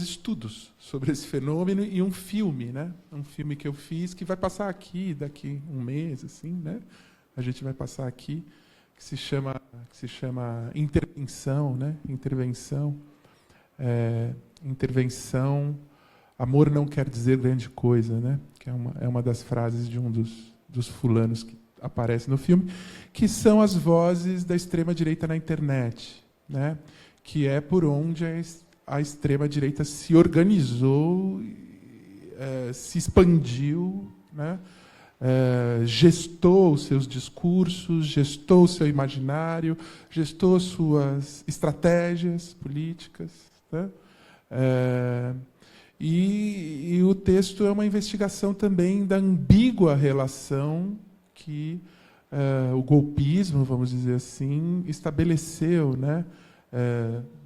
estudos sobre esse fenômeno, e um filme, né? Um filme que eu fiz, que vai passar aqui daqui um mês, assim, né? A gente vai passar aqui, que se chama Intervenção, né? Intervenção. Amor não quer dizer grande coisa, né? Que é uma das frases de um dos fulanos que aparece no filme, que são as vozes da extrema-direita na internet, né? Que é por onde a extrema-direita se organizou, se expandiu, né? Gestou os seus discursos, gestou o seu imaginário, gestou suas estratégias políticas, né? E o texto é uma investigação também da ambígua relação que o golpismo, vamos dizer assim, estabeleceu, né,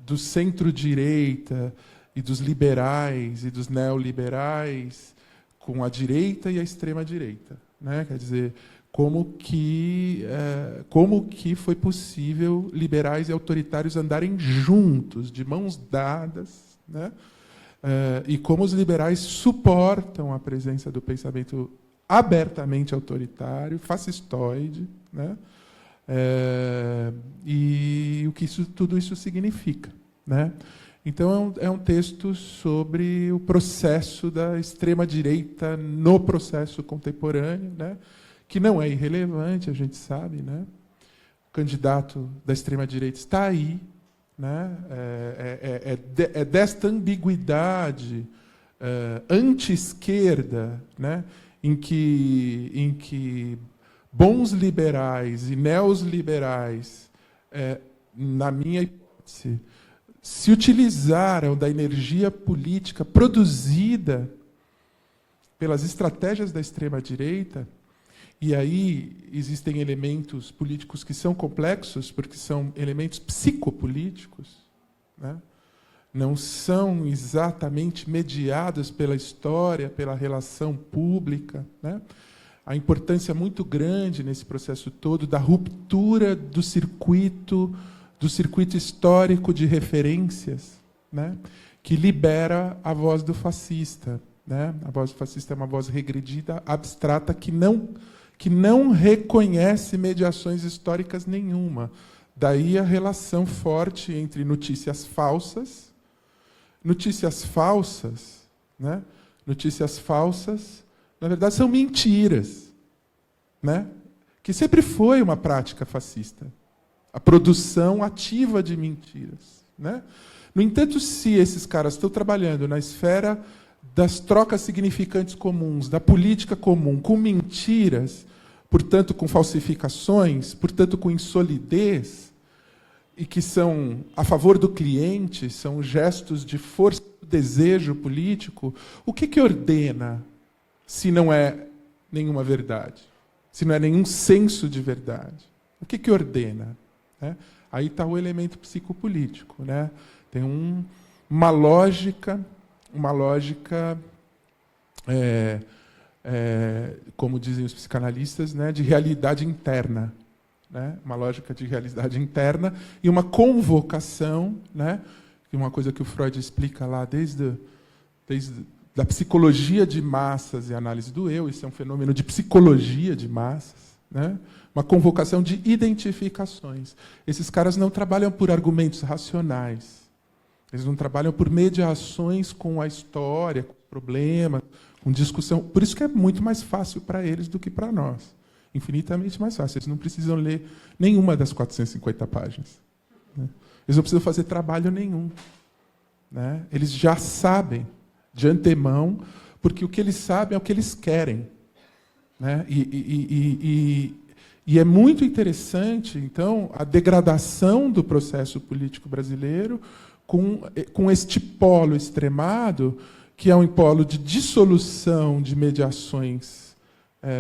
do centro-direita e dos liberais e dos neoliberais com a direita e a extrema-direita, né? Quer dizer, como que foi possível liberais e autoritários andarem juntos, de mãos dadas, né? E como os liberais suportam a presença do pensamento abertamente autoritário, fascistoide, né? E o que tudo isso significa, né? Então, é um texto sobre o processo da extrema-direita no processo contemporâneo, né? Que não é irrelevante, a gente sabe, né? O candidato da extrema-direita está aí, né? É desta ambiguidade anti-esquerda, né? em que bons liberais e neoliberais, na minha hipótese, se utilizaram da energia política produzida pelas estratégias da extrema-direita. E aí existem elementos políticos que são complexos, porque são elementos psicopolíticos, né? Não são exatamente mediados pela história, pela relação pública, né? A importância muito grande nesse processo todo da ruptura do circuito histórico de referências, né? Que libera a voz do fascista, né? A voz do fascista é uma voz regredida, abstrata, que não reconhece mediações históricas nenhuma. Daí a relação forte entre notícias falsas, né? Notícias falsas, na verdade, são mentiras, né? Que sempre foi uma prática fascista, a produção ativa de mentiras, né? No entanto, se esses caras estão trabalhando na esfera das trocas significantes comuns, da política comum, com mentiras, portanto, com falsificações, portanto, com insolidez, e que são a favor do cliente, são gestos de força do desejo político, o que ordena, se não é nenhuma verdade? Se não é nenhum senso de verdade? O que ordena? Né? Aí está o elemento psicopolítico, né? Tem uma lógica, como dizem os psicanalistas, né, de realidade interna, né? Uma lógica de realidade interna e uma convocação, né? Uma coisa que o Freud explica lá desde da psicologia de massas e análise do eu, isso é um fenômeno de psicologia de massas, né? Uma convocação de identificações. Esses caras não trabalham por argumentos racionais. Eles não trabalham por mediações com a história, com problemas, com discussão. Por isso que é muito mais fácil para eles do que para nós. Infinitamente mais fácil. Eles não precisam ler nenhuma das 450 páginas. Né? Eles não precisam fazer trabalho nenhum. Né? Eles já sabem, de antemão, porque o que eles sabem é o que eles querem. né? E é muito interessante, então, a degradação do processo político brasileiro com este polo extremado, que é um polo de dissolução de mediações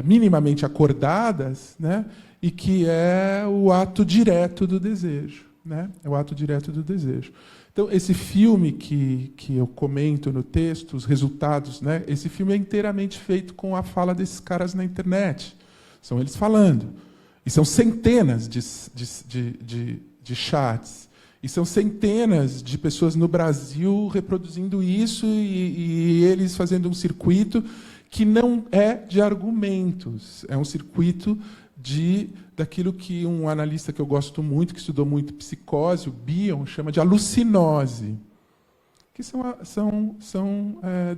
minimamente acordadas, né? E que é o ato direto do desejo, né? É o ato direto do desejo. Então, esse filme que eu comento no texto, os resultados, né? Esse filme é inteiramente feito com a fala desses caras na internet. São eles falando. E são centenas de chats. E são centenas de pessoas no Brasil reproduzindo isso e eles fazendo um circuito que não é de argumentos. É um circuito daquilo que um analista que eu gosto muito, que estudou muito psicose, o Bion, chama de alucinose, que são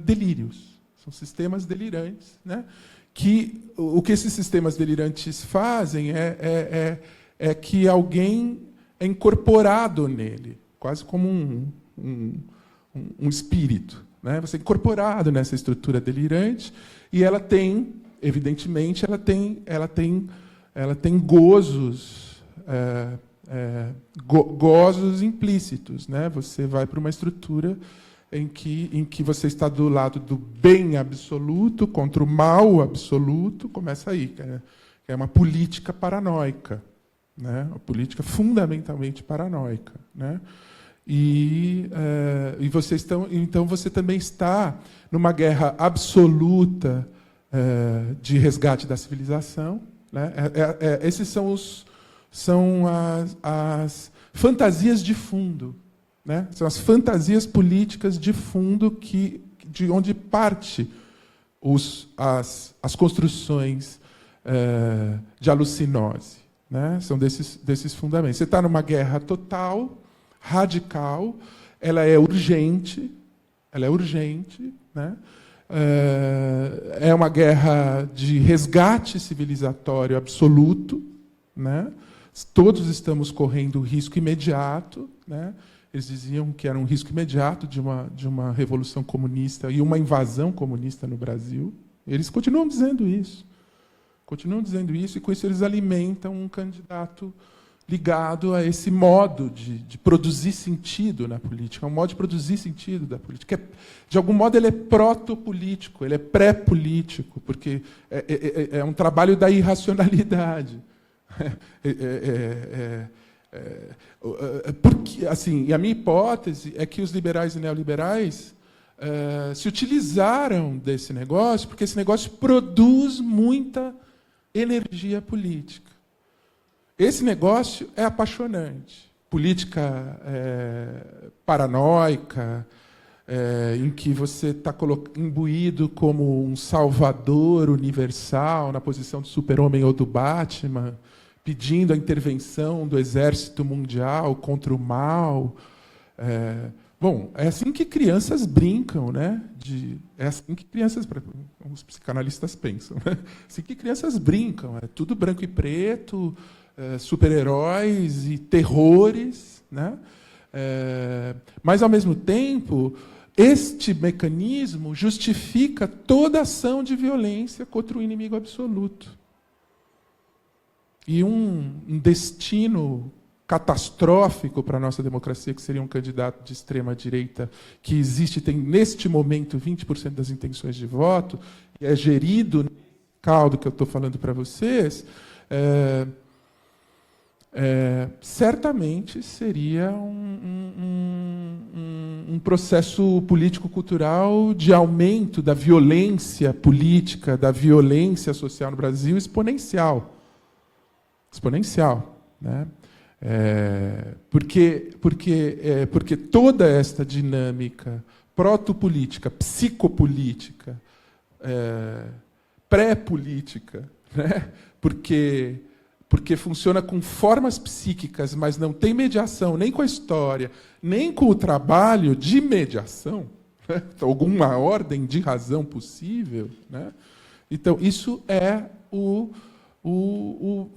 delírios, são sistemas delirantes, né? O que esses sistemas delirantes fazem é que alguém é incorporado nele, quase como um espírito, né? Você é incorporado nessa estrutura delirante e ela tem, evidentemente, ela tem gozos, gozos implícitos, né? Você vai para uma estrutura em que você está do lado do bem absoluto contra o mal absoluto, começa aí, que é uma política paranoica, né? Uma política fundamentalmente paranoica, né? Então você também está numa guerra absoluta de resgate da civilização, né? Esses são as fantasias de fundo, né? São as fantasias políticas de fundo de onde parte as construções de alucinose, né? São desses fundamentos. Você está numa guerra total, radical, ela é urgente, né? É uma guerra de resgate civilizatório absoluto, né? Todos estamos correndo risco imediato, né? Eles diziam que era um risco imediato de uma revolução comunista e uma invasão comunista no Brasil. Eles continuam dizendo isso, e com isso eles alimentam um candidato ligado a esse modo de produzir sentido na política, um modo de produzir sentido da política. De algum modo, ele é protopolítico, ele é pré-político, porque é um trabalho da irracionalidade. Porque, assim, a minha hipótese é que os liberais e neoliberais se utilizaram desse negócio, porque esse negócio produz muita energia política. Esse negócio é apaixonante. Política paranoica, em que você está imbuído como um salvador universal, na posição do super-homem ou do Batman, pedindo a intervenção do exército mundial contra o mal. Bom, é assim que crianças brincam, né? É assim que crianças, os psicanalistas pensam, né? Assim que crianças brincam, é tudo branco e preto, super-heróis e terrores, né? Mas, ao mesmo tempo, este mecanismo justifica toda ação de violência contra o inimigo absoluto. E um destino catastrófico para a nossa democracia, que seria um candidato de extrema-direita que existe, tem, neste momento, 20% das intenções de voto, e é gerido no caldo que eu estou falando para vocês, certamente seria um processo político-cultural de aumento da violência política, da violência social no Brasil exponencial, né? Porque toda esta dinâmica protopolítica, psicopolítica, pré-política, né? Porque funciona com formas psíquicas, mas não tem mediação nem com a história, nem com o trabalho de mediação, né? Alguma ordem de razão possível, né? Então, isso é o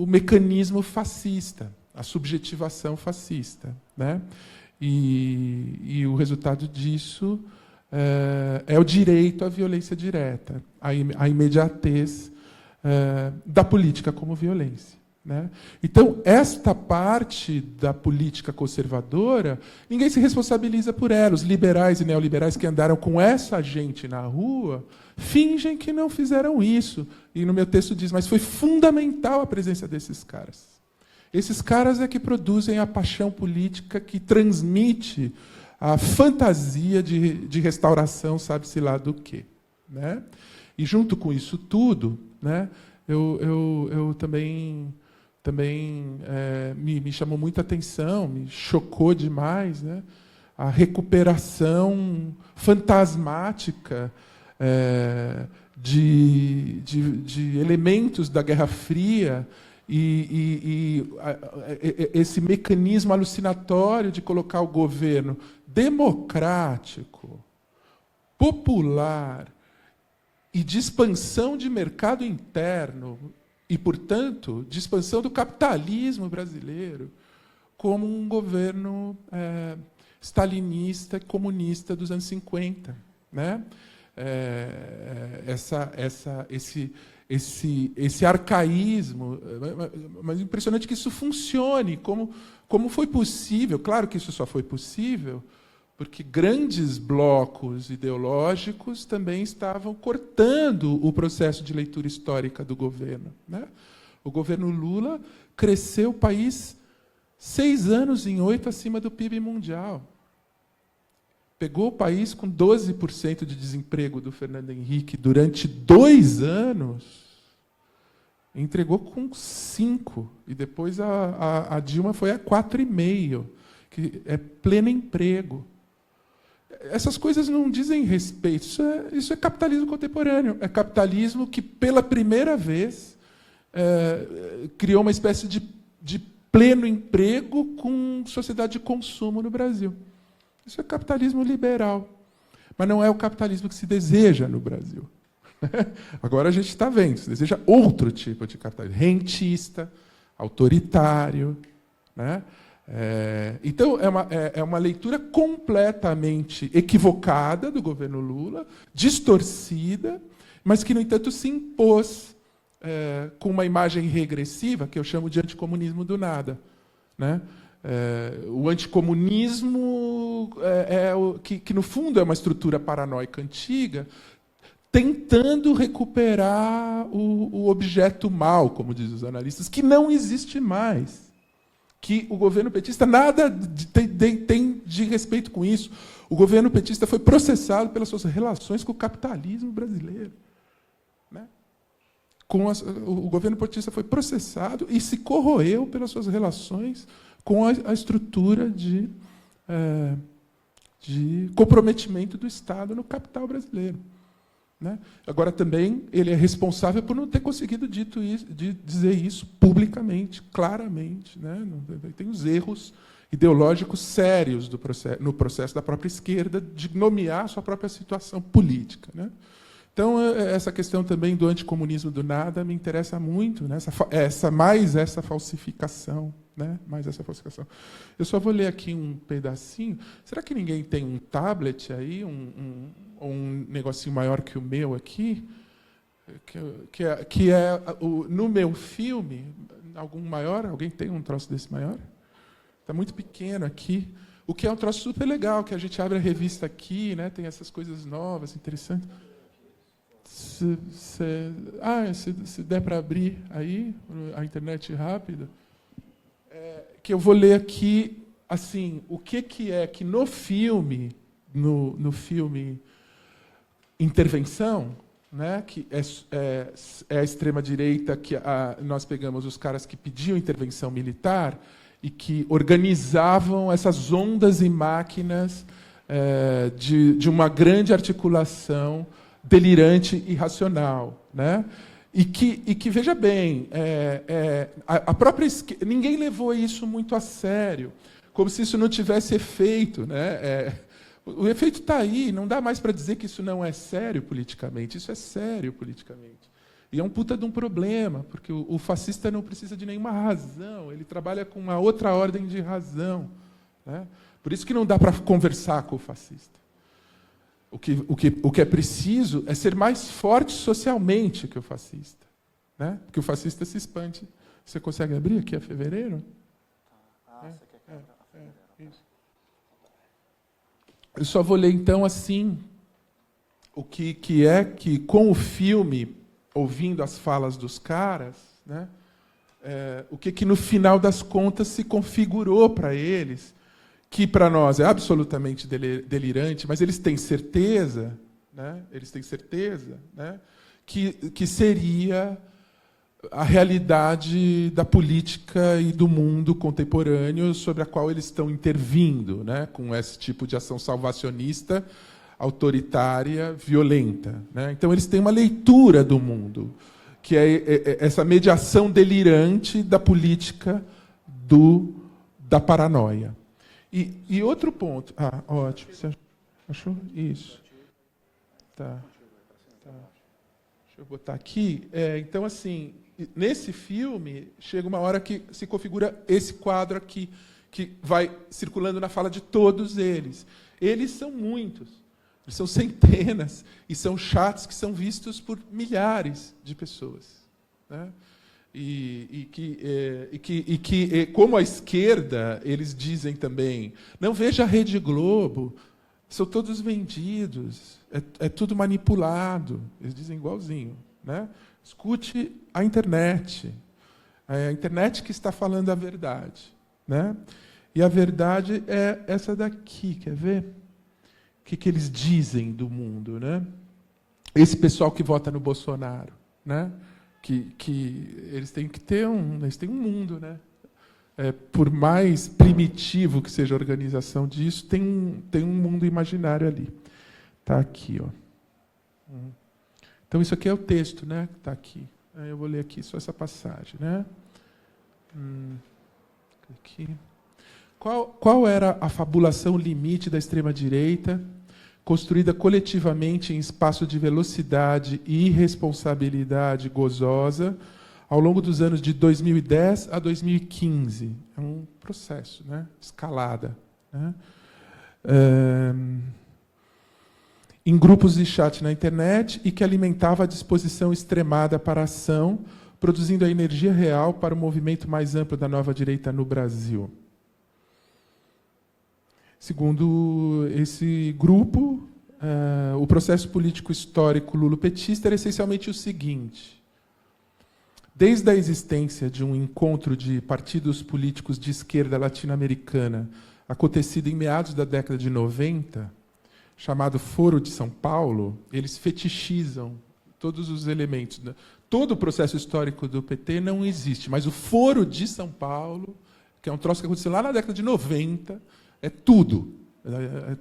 mecanismo fascista, a subjetivação fascista, né? E o resultado disso é o direito à violência direta, a imediatez da política como violência. Né? Então, esta parte da política conservadora, ninguém se responsabiliza por ela. Os liberais e neoliberais que andaram com essa gente na rua fingem que não fizeram isso. E no meu texto diz, mas foi fundamental a presença desses caras. Esses caras é que produzem a paixão política que transmite a fantasia de restauração, sabe-se lá do quê. Né? E, junto com isso tudo, né, eu também me chamou muita atenção, me chocou demais, né, a recuperação fantasmática de elementos da Guerra Fria e esse mecanismo alucinatório de colocar o governo democrático, popular e de expansão de mercado interno e, portanto, de expansão do capitalismo brasileiro como um governo stalinista e comunista dos anos 50. Né? Esse arcaísmo, mas impressionante que isso funcione, como foi possível. Claro que isso só foi possível porque grandes blocos ideológicos também estavam cortando o processo de leitura histórica do governo. Né? O governo Lula cresceu o país 6 anos em 8 acima do PIB mundial. Pegou o país com 12% de desemprego do Fernando Henrique durante 2 anos, entregou com 5%, e depois a Dilma foi a 4,5%, que é pleno emprego. Essas coisas não dizem respeito, isso é capitalismo contemporâneo, é capitalismo que, pela primeira vez, criou uma espécie de pleno emprego com sociedade de consumo no Brasil. Isso é capitalismo liberal, mas não é o capitalismo que se deseja no Brasil. Agora a gente está vendo, se deseja outro tipo de capitalismo, rentista, autoritário. Né? Então, é uma leitura completamente equivocada do governo Lula, distorcida, mas que, no entanto, se impôs com uma imagem regressiva, que eu chamo de anticomunismo do nada. Né? O anticomunismo, que, no fundo, é uma estrutura paranoica antiga, tentando recuperar o objeto mal, como dizem os analistas, que não existe mais. Que o governo petista nada tem de respeito com isso. O governo petista foi processado pelas suas relações com o capitalismo brasileiro. Né? O governo petista foi processado e se corroeu pelas suas relações com a estrutura de comprometimento do Estado no capital brasileiro. Né? Agora, também, ele é responsável por não ter conseguido dizer isso publicamente, claramente. Né? Tem os erros ideológicos sérios no processo da própria esquerda de nomear a sua própria situação política. Né? Então, essa questão também do anticomunismo do nada me interessa muito, né? essa falsificação. Né? Mais essa falsificação. Eu só vou ler aqui um pedacinho. Será que ninguém tem um tablet aí, um negocinho maior que o meu aqui? No meu filme, algum maior? Alguém tem um troço desse maior? Está muito pequeno aqui. O que é um troço super legal, que a gente abre a revista aqui, né? Tem essas coisas novas, interessantes. Se der para abrir aí, a internet rápida. Que eu vou ler aqui, assim, o que é que no filme Intervenção, né, que é a extrema-direita, que nós pegamos os caras que pediam intervenção militar e que organizavam essas ondas e máquinas de uma grande articulação delirante e irracional, né? E que, veja bem, a própria esquerda, ninguém levou isso muito a sério, como se isso não tivesse efeito. Né? O efeito está aí, não dá mais para dizer que isso não é sério politicamente, isso é sério politicamente. E é um puta de um problema, porque o fascista não precisa de nenhuma razão, ele trabalha com uma outra ordem de razão. Né? Por isso que não dá para conversar com o fascista. O que é preciso é ser mais forte socialmente que o fascista. né? Porque o fascista se expande. Você consegue abrir aqui a fevereiro? Você quer que abra a fevereiro? Isso. Eu só vou ler, então, assim, o que é que, com o filme, ouvindo as falas dos caras, né, o que no final das contas se configurou para eles, que para nós é absolutamente delirante, mas eles têm certeza, né, que seria a realidade da política e do mundo contemporâneo sobre a qual eles estão intervindo, né, com esse tipo de ação salvacionista, autoritária, violenta, né? Então, eles têm uma leitura do mundo, que é essa mediação delirante da política da paranoia. E outro ponto... ótimo. Você achou? Isso. Tá. Deixa eu botar aqui. Então, assim, nesse filme, chega uma hora que se configura esse quadro aqui, que vai circulando na fala de todos eles. Eles são muitos. Eles são centenas, e são chats que são vistos por milhares de pessoas, né? E que, como a esquerda, eles dizem também, não veja a Rede Globo, são todos vendidos, é tudo manipulado. Eles dizem igualzinho, né? Escute a internet que está falando a verdade, né? E a verdade é essa daqui, quer ver? O que eles dizem do mundo, né? Esse pessoal que vota no Bolsonaro, né? Que eles têm que ter eles têm um mundo, né? Por mais primitivo que seja a organização disso, tem um mundo imaginário ali. Está aqui, ó. Então isso aqui é o texto, né? Que está aqui. Eu vou ler aqui só essa passagem, né? Aqui. Qual era a fabulação limite da extrema-direita, construída coletivamente em espaço de velocidade e irresponsabilidade gozosa, ao longo dos anos de 2010 a 2015? É um processo, né? Escalada, né? Em grupos de chat na internet, e que alimentava a disposição extremada para a ação, produzindo a energia real para o movimento mais amplo da nova direita no Brasil. Segundo esse grupo, o processo político histórico lulopetista era essencialmente o seguinte: desde a existência de um encontro de partidos políticos de esquerda latino-americana, acontecido em meados da década de 90, chamado Foro de São Paulo, eles fetichizam todos os elementos. Todo o processo histórico do PT não existe, mas o Foro de São Paulo, que é um troço que aconteceu lá na década de 90, tudo.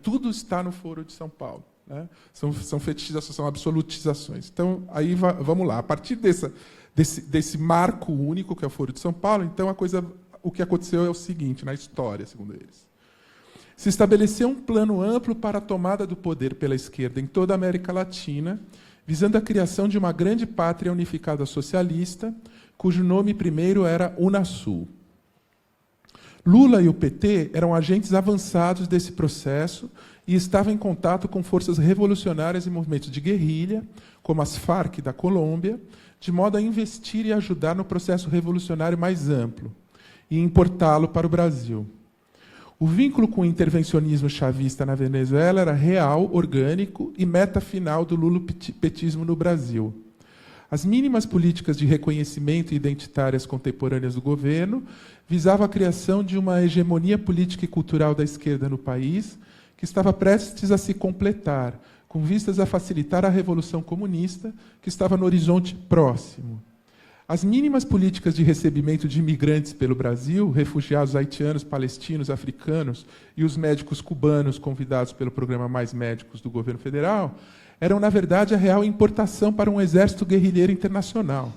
Tudo está no Foro de São Paulo, né? São fetichizações, são absolutizações. Então, aí vamos lá. A partir desse marco único, que é o Foro de São Paulo, então o que aconteceu é o seguinte, na história, segundo eles. Se estabeleceu um plano amplo para a tomada do poder pela esquerda em toda a América Latina, visando a criação de uma grande pátria unificada socialista, cujo nome primeiro era Unasul. Lula e o PT eram agentes avançados desse processo e estavam em contato com forças revolucionárias e movimentos de guerrilha, como as Farc da Colômbia, de modo a investir e ajudar no processo revolucionário mais amplo e importá-lo para o Brasil. O vínculo com o intervencionismo chavista na Venezuela era real, orgânico e meta final do lulopetismo no Brasil. As mínimas políticas de reconhecimento identitárias contemporâneas do governo visavam a criação de uma hegemonia política e cultural da esquerda no país, que estava prestes a se completar, com vistas a facilitar a revolução comunista, que estava no horizonte próximo. As mínimas políticas de recebimento de imigrantes pelo Brasil, refugiados haitianos, palestinos, africanos e os médicos cubanos convidados pelo programa Mais Médicos do governo federal, eram, na verdade, a real importação para um exército guerrilheiro internacional,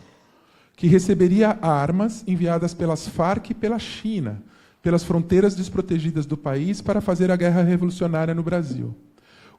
que receberia armas enviadas pelas Farc e pela China, pelas fronteiras desprotegidas do país, para fazer a guerra revolucionária no Brasil.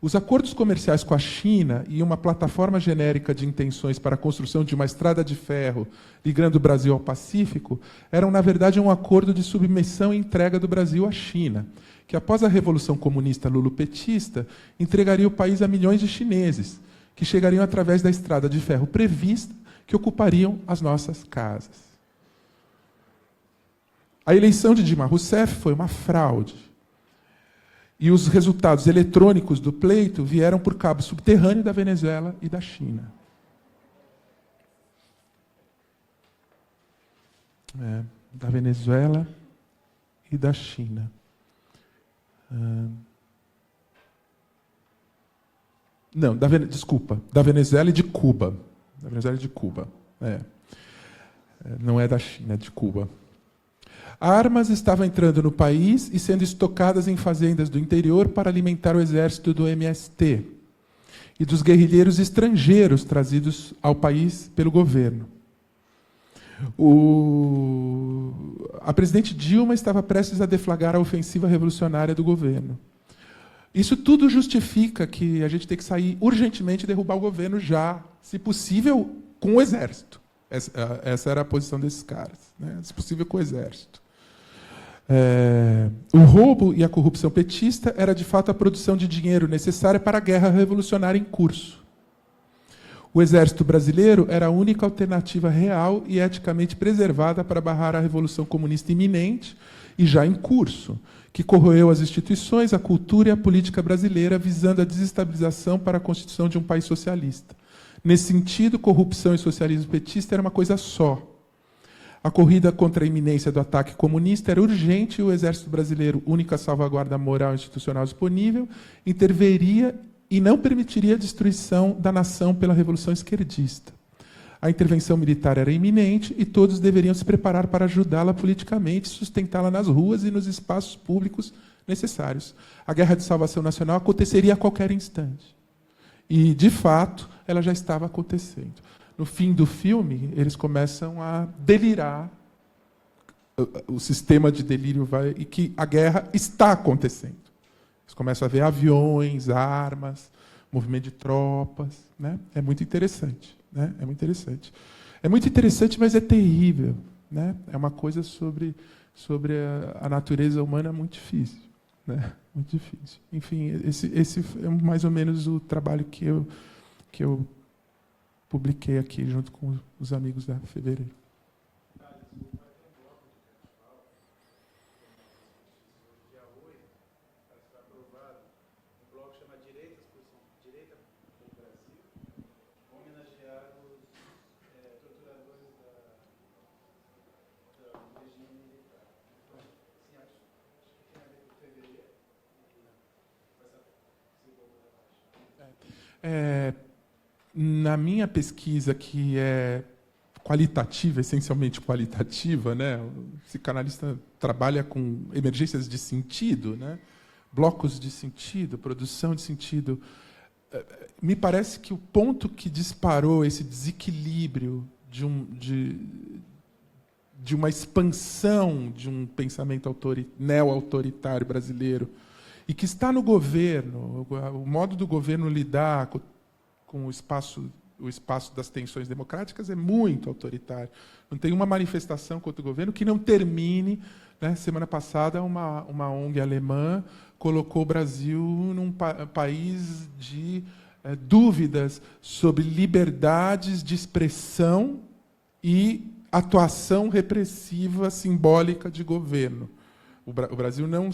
Os acordos comerciais com a China e uma plataforma genérica de intenções para a construção de uma estrada de ferro ligando o Brasil ao Pacífico eram, na verdade, um acordo de submissão e entrega do Brasil à China, que, após a Revolução Comunista lulopetista, entregaria o país a milhões de chineses, que chegariam através da estrada de ferro prevista, que ocupariam as nossas casas. A eleição de Dilma Rousseff foi uma fraude. E os resultados eletrônicos do pleito vieram por cabo subterrâneo da Venezuela e da China. Da Venezuela e da China. Não, desculpa, da Venezuela e de Cuba. Da Venezuela e de Cuba. Não é da China, é de Cuba. Armas estavam entrando no país e sendo estocadas em fazendas do interior para alimentar o exército do MST e dos guerrilheiros estrangeiros trazidos ao país pelo governo. A presidente Dilma estava prestes a deflagrar a ofensiva revolucionária do governo. Isso tudo justifica que a gente tem que sair urgentemente e derrubar o governo já, se possível, com o exército. Essa era a posição desses caras, né? Se possível, com o exército. O roubo e a corrupção petista era, de fato, a produção de dinheiro necessária para a guerra revolucionária em curso. O exército brasileiro era a única alternativa real e eticamente preservada para barrar a revolução comunista iminente e já em curso, que corroeu as instituições, a cultura e a política brasileira, visando a desestabilização para a constituição de um país socialista. Nesse sentido, corrupção e socialismo petista era uma coisa só. A corrida contra a iminência do ataque comunista era urgente e o Exército Brasileiro, única salvaguarda moral e institucional disponível, interveria e não permitiria a destruição da nação pela Revolução Esquerdista. A intervenção militar era iminente e todos deveriam se preparar para ajudá-la politicamente, sustentá-la nas ruas e nos espaços públicos necessários. A Guerra de Salvação Nacional aconteceria a qualquer instante. E, de fato, ela já estava acontecendo. No fim do filme, eles começam a delirar, o sistema de delírio vai, e que a guerra está acontecendo. Eles começam a ver aviões, armas, movimento de tropas, né? É muito interessante, né? É muito interessante. É muito interessante, mas é terrível, né? É uma coisa sobre a natureza humana muito difícil, né? Muito difícil. Enfim, esse é mais ou menos o trabalho que eu publiquei aqui junto com os amigos da Fevereiro. Na minha pesquisa, que é qualitativa, essencialmente qualitativa, né? O psicanalista trabalha com emergências de sentido, né? Blocos de sentido, produção de sentido. Me parece que o ponto que disparou esse desequilíbrio de uma expansão de um pensamento neo-autoritário brasileiro e que está no governo, o modo do governo lidar com o espaço das tensões democráticas é muito autoritário. Não tem uma manifestação contra o governo que não termine. Né? Semana passada, uma ONG alemã colocou o Brasil num país de dúvidas sobre liberdades de expressão e atuação repressiva simbólica de governo. O Brasil não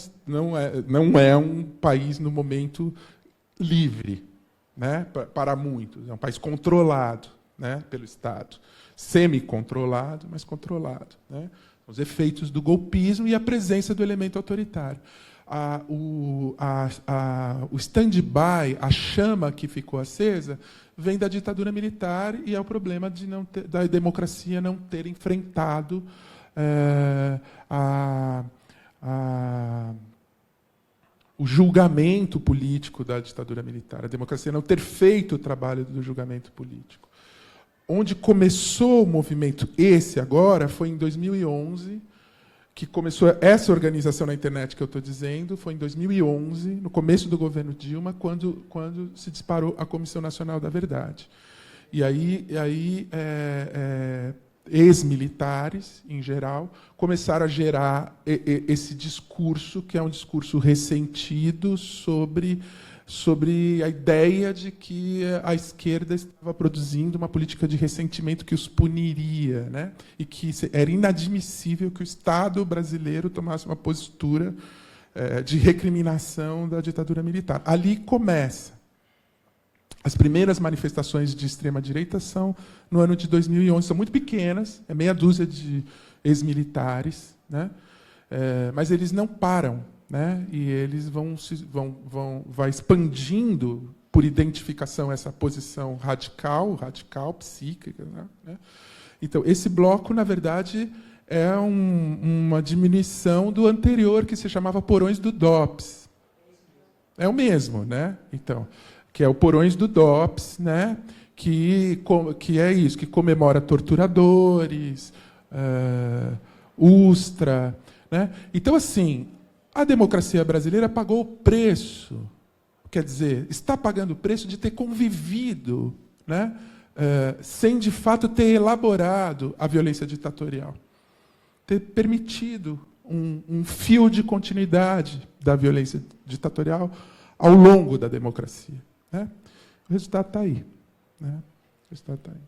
é um país, no momento, livre. Né, para muitos. É um país controlado, né, pelo Estado. Semi-controlado, mas controlado. Né? Os efeitos do golpismo e a presença do elemento autoritário. O stand-by, a chama que ficou acesa, vem da ditadura militar e é o problema da democracia não ter enfrentado o julgamento político da ditadura militar, a democracia não ter feito o trabalho do julgamento político. Onde começou o movimento agora foi em 2011, que começou essa organização na internet que eu estou dizendo, foi em 2011, no começo do governo Dilma, quando se disparou a Comissão Nacional da Verdade. E aí ex-militares, em geral, começaram a gerar esse discurso, que é um discurso ressentido sobre sobre a ideia de que a esquerda estava produzindo uma política de ressentimento que os puniria, né? E que era inadmissível que o Estado brasileiro tomasse uma postura de recriminação da ditadura militar. Ali começa. As primeiras manifestações de extrema-direita são no ano de 2011, são muito pequenas, é meia dúzia de ex-militares, né? Mas eles não param, né? E eles vai expandindo por identificação essa posição radical psíquica, né? Então esse bloco, na verdade, é uma diminuição do anterior que se chamava Porões do DOPS. É o mesmo, né? Então, que é o Porões do DOPS, né? Que é isso, que comemora torturadores, Ustra, né? Então, assim, a democracia brasileira pagou o preço, quer dizer, está pagando o preço de ter convivido, né? Sem, de fato, ter elaborado a violência ditatorial, ter permitido um fio de continuidade da violência ditatorial ao longo da democracia, né? O resultado está aí, né? O resultado está aí.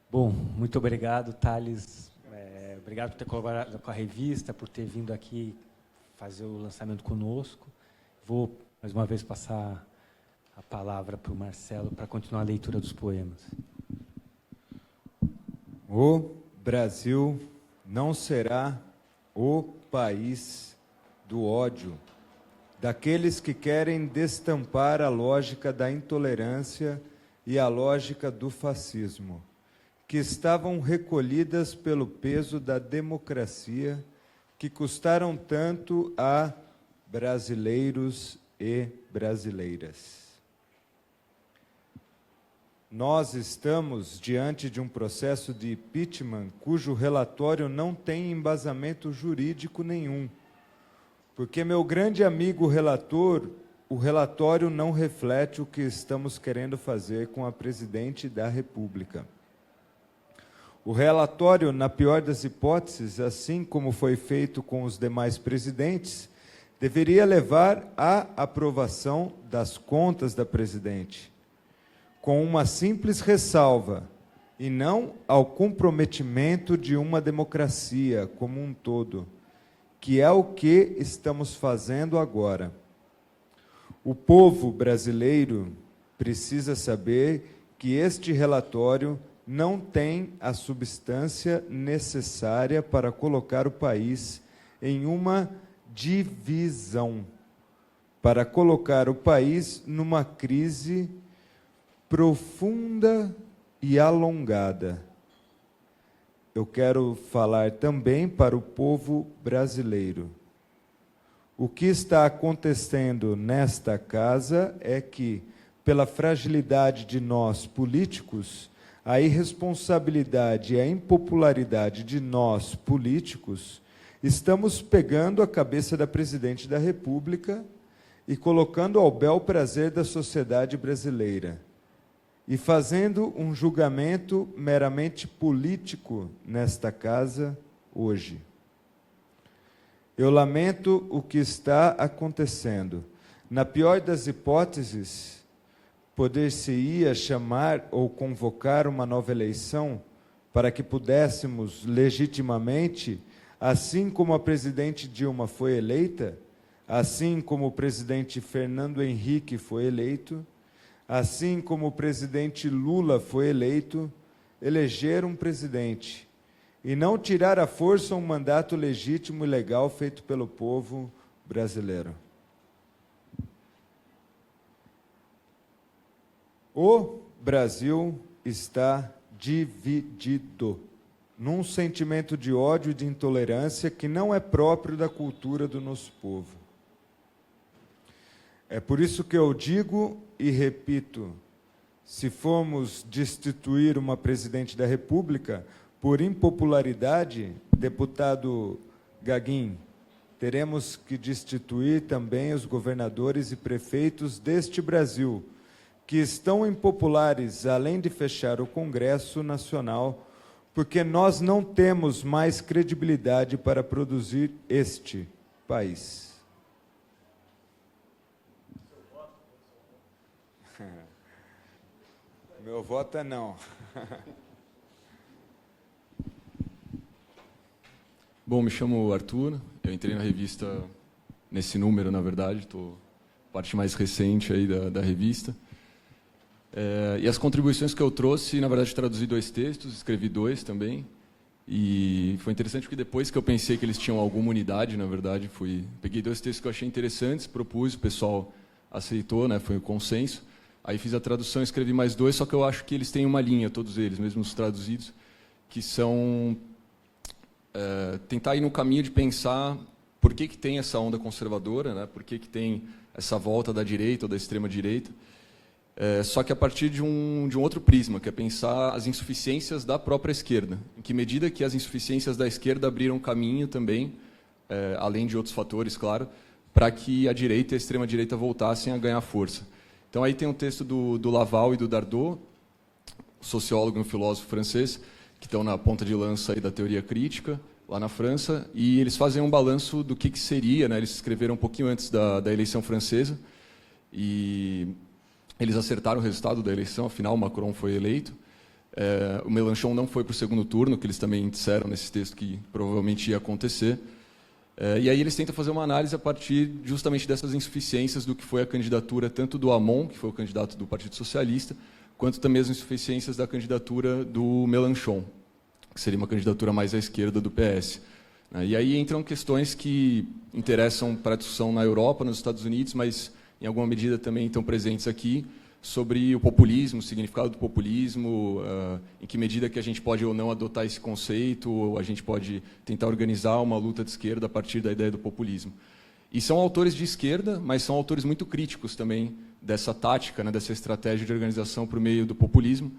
Bom, muito obrigado, Thales. Obrigado por ter colaborado com a revista, por ter vindo aqui fazer o lançamento conosco. Vou, mais uma vez, passar a palavra para o Marcelo para continuar a leitura dos poemas. O Brasil não será o país do ódio, daqueles que querem destampar a lógica da intolerância e a lógica do fascismo, que estavam recolhidas pelo peso da democracia, que custaram tanto a brasileiros e brasileiras. Nós estamos diante de um processo de impeachment cujo relatório não tem embasamento jurídico nenhum, porque, meu grande amigo relator, o relatório não reflete o que estamos querendo fazer com a presidente da República. O relatório, na pior das hipóteses, assim como foi feito com os demais presidentes, deveria levar à aprovação das contas da presidente, com uma simples ressalva, e não ao comprometimento de uma democracia como um todo, que é o que estamos fazendo agora. O povo brasileiro precisa saber que este relatório não tem a substância necessária para colocar o país em uma divisão, para colocar o país numa crise profunda e alongada. Eu quero falar também para o povo brasileiro. O que está acontecendo nesta casa é que, pela fragilidade de nós políticos, a irresponsabilidade e a impopularidade de nós políticos, estamos pegando a cabeça da presidente da República e colocando ao bel prazer da sociedade brasileira, e fazendo um julgamento meramente político nesta casa hoje. Eu lamento o que está acontecendo. Na pior das hipóteses, poder-se-ia chamar ou convocar uma nova eleição para que pudéssemos legitimamente, assim como a presidente Dilma foi eleita, assim como o presidente Fernando Henrique foi eleito, assim como o presidente Lula foi eleito, eleger um presidente e não tirar à força um mandato legítimo e legal feito pelo povo brasileiro. O Brasil está dividido num sentimento de ódio e de intolerância que não é próprio da cultura do nosso povo. É por isso que eu digo e repito, se formos destituir uma presidente da República por impopularidade, deputado Gaguin, teremos que destituir também os governadores e prefeitos deste Brasil, que estão impopulares, além de fechar o Congresso Nacional, porque nós não temos mais credibilidade para produzir este país. Meu voto é não. Bom, me chamo Arthur, eu entrei na revista nesse número, na verdade, estou parte mais recente aí da revista. E as contribuições que eu trouxe, na verdade, traduzi 2 textos, escrevi 2 também, e foi interessante porque depois que eu pensei que eles tinham alguma unidade, na verdade, peguei 2 textos que eu achei interessantes, propus, o pessoal aceitou, né, foi o consenso. Aí fiz a tradução, escrevi mais 2, só que eu acho que eles têm uma linha, todos eles, mesmo os traduzidos, que são tentar ir no caminho de pensar por que tem essa onda conservadora, né, por que tem essa volta da direita ou da extrema-direita, só que a partir de um outro prisma, que é pensar as insuficiências da própria esquerda. Em que medida que as insuficiências da esquerda abriram caminho também, além de outros fatores, claro, para que a direita e a extrema-direita voltassem a ganhar força. Então, aí tem um texto do Laval e do Dardot, sociólogo e um filósofo francês, que estão na ponta de lança aí da teoria crítica, lá na França, e eles fazem um balanço do que seria, né? Eles escreveram um pouquinho antes da eleição francesa, e eles acertaram o resultado da eleição, afinal, Macron foi eleito. O Mélenchon não foi para o segundo turno, que eles também disseram nesse texto que provavelmente ia acontecer. E aí eles tentam fazer uma análise a partir justamente dessas insuficiências do que foi a candidatura tanto do Hamon, que foi o candidato do Partido Socialista, quanto também as insuficiências da candidatura do Mélenchon, que seria uma candidatura mais à esquerda do PS. E aí entram questões que interessam para a discussão na Europa, nos Estados Unidos, mas em alguma medida também estão presentes aqui, sobre o populismo, o significado do populismo, em que medida que a gente pode ou não adotar esse conceito, ou a gente pode tentar organizar uma luta de esquerda a partir da ideia do populismo. E são autores de esquerda, mas são autores muito críticos também dessa tática, né, dessa estratégia de organização por meio do populismo.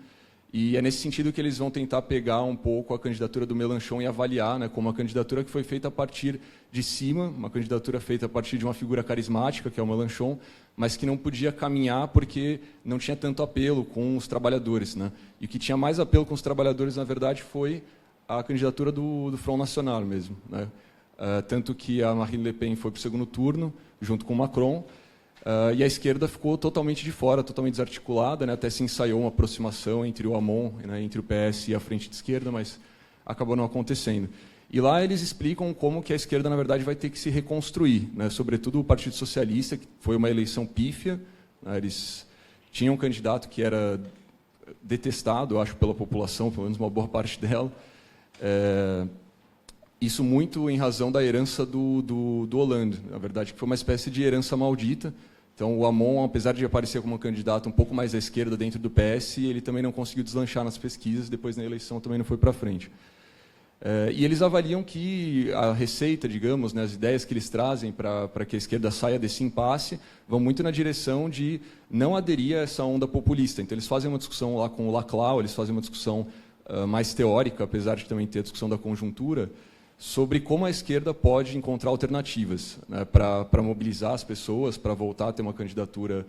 E é nesse sentido que eles vão tentar pegar um pouco a candidatura do Mélenchon e avaliar, né, como uma candidatura que foi feita a partir de cima, uma candidatura feita a partir de uma figura carismática, que é o Mélenchon, mas que não podia caminhar porque não tinha tanto apelo com os trabalhadores, né? E o que tinha mais apelo com os trabalhadores, na verdade, foi a candidatura do Front National mesmo, né? Tanto que a Marine Le Pen foi para o segundo turno, junto com Macron, e a esquerda ficou totalmente de fora, totalmente desarticulada, né? Até se ensaiou uma aproximação entre o Hamon, né, entre o PS e a frente de esquerda, mas acabou não acontecendo. E lá eles explicam como que a esquerda, na verdade, vai ter que se reconstruir, né? Sobretudo o Partido Socialista, que foi uma eleição pífia, né? Eles tinham um candidato que era detestado, eu acho, pela população, pelo menos uma boa parte dela. Isso muito em razão da herança do Hollande, na verdade, que foi uma espécie de herança maldita. Então, o Hamon, apesar de aparecer como um candidato um pouco mais à esquerda dentro do PS, ele também não conseguiu deslanchar nas pesquisas, depois na eleição também não foi para frente. E eles avaliam que a receita, digamos, né, as ideias que eles trazem para que a esquerda saia desse impasse, vão muito na direção de não aderir a essa onda populista. Então, eles fazem uma discussão lá com o Laclau, eles fazem uma discussão mais teórica, apesar de também ter a discussão da conjuntura, sobre como a esquerda pode encontrar alternativas, né, para mobilizar as pessoas, para voltar a ter uma candidatura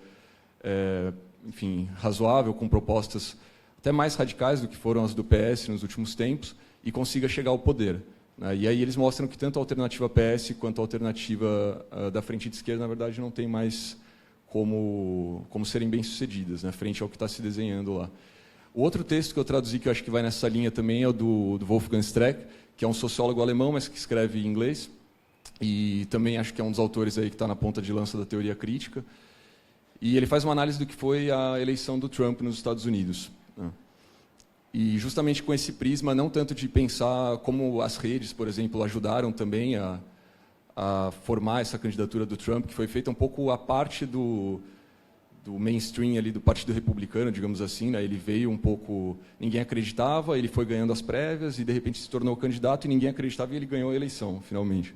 enfim, razoável, com propostas até mais radicais do que foram as do PS nos últimos tempos, e consiga chegar ao poder, né? E aí eles mostram que tanto a alternativa PS quanto a alternativa da frente de esquerda, na verdade, não tem mais como serem bem-sucedidas, né, frente ao que está se desenhando lá. O outro texto que eu traduzi, que eu acho que vai nessa linha também, é o do Wolfgang Streeck, que é um sociólogo alemão, mas que escreve em inglês, e também acho que é um dos autores aí que está na ponta de lança da teoria crítica. E ele faz uma análise do que foi a eleição do Trump nos Estados Unidos, né? E justamente com esse prisma, não tanto de pensar como as redes, por exemplo, ajudaram também a formar essa candidatura do Trump, que foi feita um pouco à parte do mainstream ali do Partido Republicano, digamos assim, né? Ele veio um pouco, ninguém acreditava, ele foi ganhando as prévias e de repente se tornou candidato e ninguém acreditava e ele ganhou a eleição, finalmente.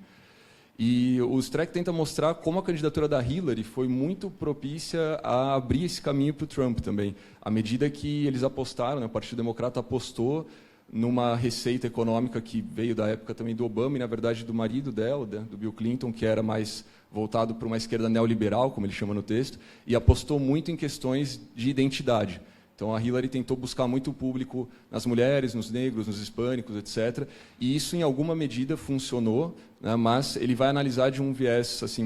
E o Streeck tenta mostrar como a candidatura da Hillary foi muito propícia a abrir esse caminho para o Trump também, à medida que eles apostaram, né? O Partido Democrata apostou numa receita econômica que veio da época também do Obama e, na verdade, do marido dela, né, do Bill Clinton, que era mais voltado para uma esquerda neoliberal, como ele chama no texto, e apostou muito em questões de identidade. Então, a Hillary tentou buscar muito o público nas mulheres, nos negros, nos hispânicos, etc. E isso, em alguma medida, funcionou, né? Mas ele vai analisar de um viés assim,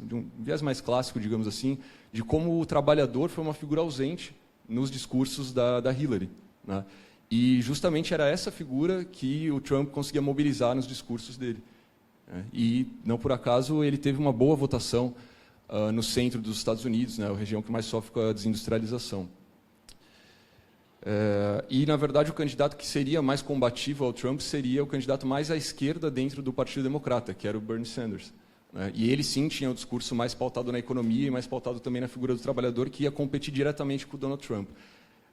de um viés mais clássico, digamos assim, de como o trabalhador foi uma figura ausente nos discursos da Hillary, né? E justamente era essa figura que o Trump conseguia mobilizar nos discursos dele, né? E, não por acaso, ele teve uma boa votação no centro dos Estados Unidos, né? A região que mais sofre com a desindustrialização. E, na verdade, o candidato que seria mais combativo ao Trump seria o candidato mais à esquerda dentro do Partido Democrata, que era o Bernie Sanders, né? E ele, sim, tinha um discurso mais pautado na economia e mais pautado também na figura do trabalhador, que ia competir diretamente com o Donald Trump.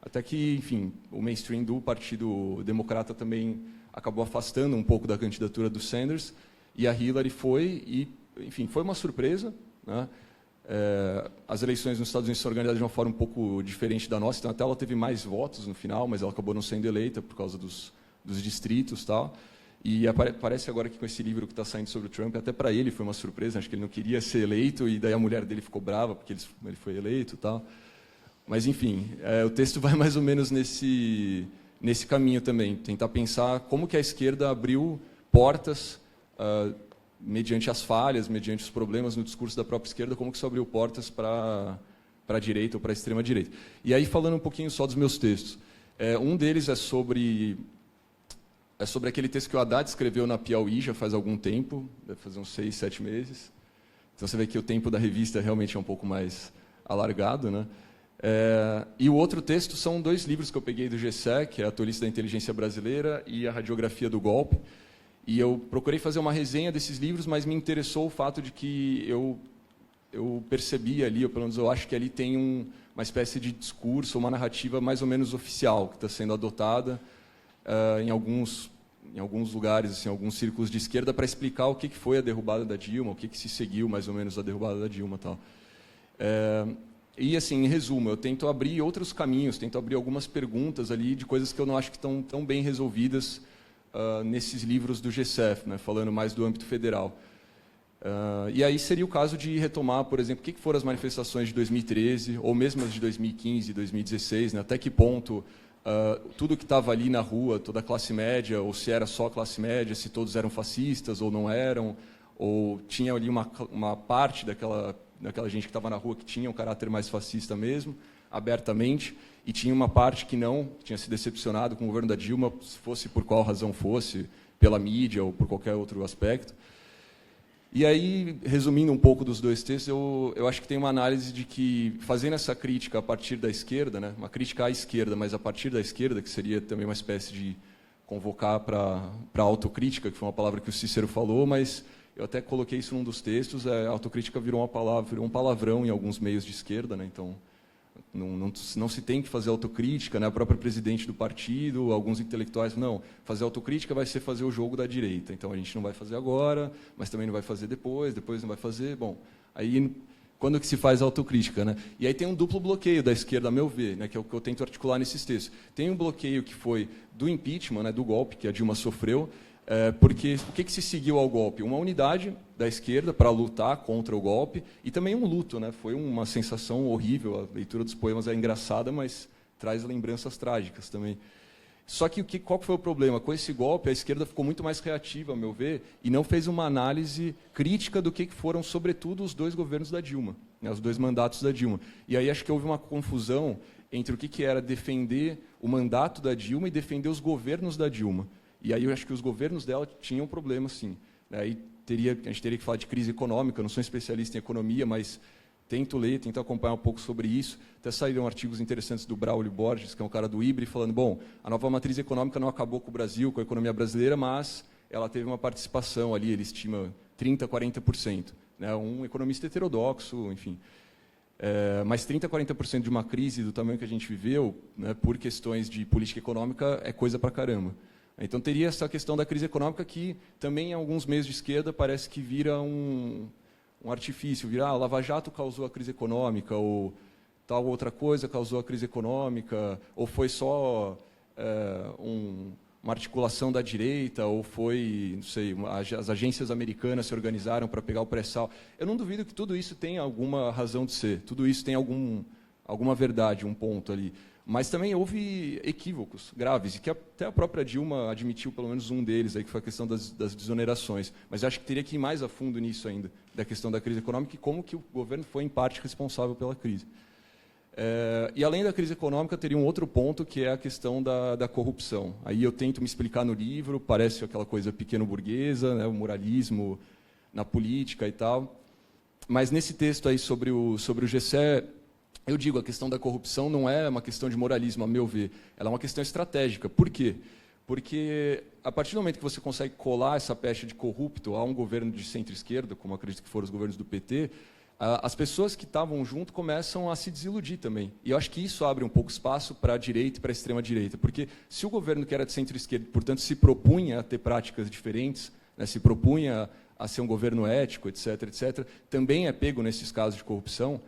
Até que, enfim, o mainstream do Partido Democrata também acabou afastando um pouco da candidatura do Sanders, e a Hillary foi, e, enfim, foi uma surpresa, né? As eleições nos Estados Unidos são organizadas de uma forma um pouco diferente da nossa, então até ela teve mais votos no final, mas ela acabou não sendo eleita por causa dos distritos e tal. E parece agora que com esse livro que está saindo sobre o Trump, até para ele foi uma surpresa, acho que ele não queria ser eleito, e daí a mulher dele ficou brava porque ele foi eleito e tal. Mas, enfim, o texto vai mais ou menos nesse caminho também, tentar pensar como que a esquerda abriu portas, mediante as falhas, mediante os problemas no discurso da própria esquerda, como que isso abriu portas para a direita ou para a extrema-direita. E aí, falando um pouquinho só dos meus textos, um deles é sobre aquele texto que o Haddad escreveu na Piauí já faz algum tempo, deve fazer uns 6, 7 meses. Então, você vê que o tempo da revista realmente é um pouco mais alargado, né? E o outro texto são 2 livros que eu peguei do GSEC, que é A Tolice da Inteligência Brasileira e A Radiografia do Golpe. E eu procurei fazer uma resenha desses livros, mas me interessou o fato de que eu percebi ali, ou pelo menos eu acho que ali tem uma espécie de discurso, uma narrativa mais ou menos oficial, que está sendo adotada em alguns lugares, assim, alguns círculos de esquerda, para explicar o que foi a derrubada da Dilma, o que se seguiu mais ou menos a derrubada da Dilma e tal. E, assim, em resumo, eu tento abrir outros caminhos, tento abrir algumas perguntas ali de coisas que eu não acho que estão tão bem resolvidas nesses livros do GCF, né, falando mais do âmbito federal. E aí seria o caso de retomar, por exemplo, o que foram as manifestações de 2013, ou mesmo as de 2015 e 2016, né, até que ponto tudo que estava ali na rua, toda a classe média, ou se era só classe média, se todos eram fascistas ou não eram, ou tinha ali uma parte daquela gente que estava na rua que tinha um caráter mais fascista mesmo, abertamente, e tinha uma parte que não, que tinha se decepcionado com o governo da Dilma, se fosse por qual razão fosse, pela mídia ou por qualquer outro aspecto. E aí, resumindo um pouco dos 2 textos, eu acho que tem uma análise de que, fazendo essa crítica a partir da esquerda, né, uma crítica à esquerda, mas a partir da esquerda, que seria também uma espécie de convocar para a autocrítica, que foi uma palavra que o Cícero falou, mas eu até coloquei isso num dos textos, a autocrítica virou um palavrão em alguns meios de esquerda, né, então não se tem que fazer autocrítica, né? A própria presidente do partido, alguns intelectuais, não, fazer autocrítica vai ser fazer o jogo da direita, então a gente não vai fazer agora, mas também não vai fazer depois não vai fazer, bom, aí quando que se faz autocrítica, né? E aí tem um duplo bloqueio da esquerda, a meu ver, né? Que é o que eu tento articular nesses textos. Tem um bloqueio que foi do impeachment, né? Do golpe que a Dilma sofreu, porque o que se seguiu ao golpe? Uma unidade da esquerda para lutar contra o golpe e também um luto, né? Foi uma sensação horrível, a leitura dos poemas é engraçada, mas traz lembranças trágicas também. Só que qual foi o problema? Com esse golpe, a esquerda ficou muito mais reativa, ao meu ver, e não fez uma análise crítica do que foram, sobretudo, os 2 governos da Dilma, né? Os 2 mandatos da Dilma. E aí acho que houve uma confusão entre o que era defender o mandato da Dilma e defender os governos da Dilma. E aí eu acho que os governos dela tinham problema, sim. Aí a gente teria que falar de crise econômica, eu não sou especialista em economia, mas tento ler, tento acompanhar um pouco sobre isso. Até saíram artigos interessantes do Braulio Borges, que é um cara do IBRE, falando, bom, a nova matriz econômica não acabou com o Brasil, com a economia brasileira, mas ela teve uma participação ali, ele estima 30%, 40%. Né? Um economista heterodoxo, enfim. Mas 30%, 40% de uma crise do tamanho que a gente viveu, né, por questões de política econômica, é coisa pra caramba. Então, teria essa questão da crise econômica que também, em alguns meios de esquerda, parece que vira um artifício, vira a Lava Jato causou a crise econômica, ou tal outra coisa causou a crise econômica, ou foi só uma articulação da direita, ou foi, não sei, as agências americanas se organizaram para pegar o pré-sal. Eu não duvido que tudo isso tenha alguma razão de ser, tudo isso tem alguma verdade, um ponto ali. Mas também houve equívocos graves, e que até a própria Dilma admitiu pelo menos um deles, aí, que foi a questão das desonerações. Mas eu acho que teria que ir mais a fundo nisso ainda, da questão da crise econômica e como que o governo foi, em parte, responsável pela crise. E, além da crise econômica, teria um outro ponto, que é a questão da corrupção. Aí eu tento me explicar no livro, parece aquela coisa pequeno-burguesa, né, o moralismo na política e tal. Mas, nesse texto aí sobre o GCE, eu digo, a questão da corrupção não é uma questão de moralismo, a meu ver. Ela é uma questão estratégica. Por quê? Porque, a partir do momento que você consegue colar essa pecha de corrupto a um governo de centro-esquerda, como acredito que foram os governos do PT, as pessoas que estavam junto começam a se desiludir também. E eu acho que isso abre um pouco espaço para a direita e para a extrema-direita. Porque, se o governo que era de centro-esquerda, portanto, se propunha a ter práticas diferentes, né, se propunha a ser um governo ético, etc., etc., também é pego nesses casos de corrupção,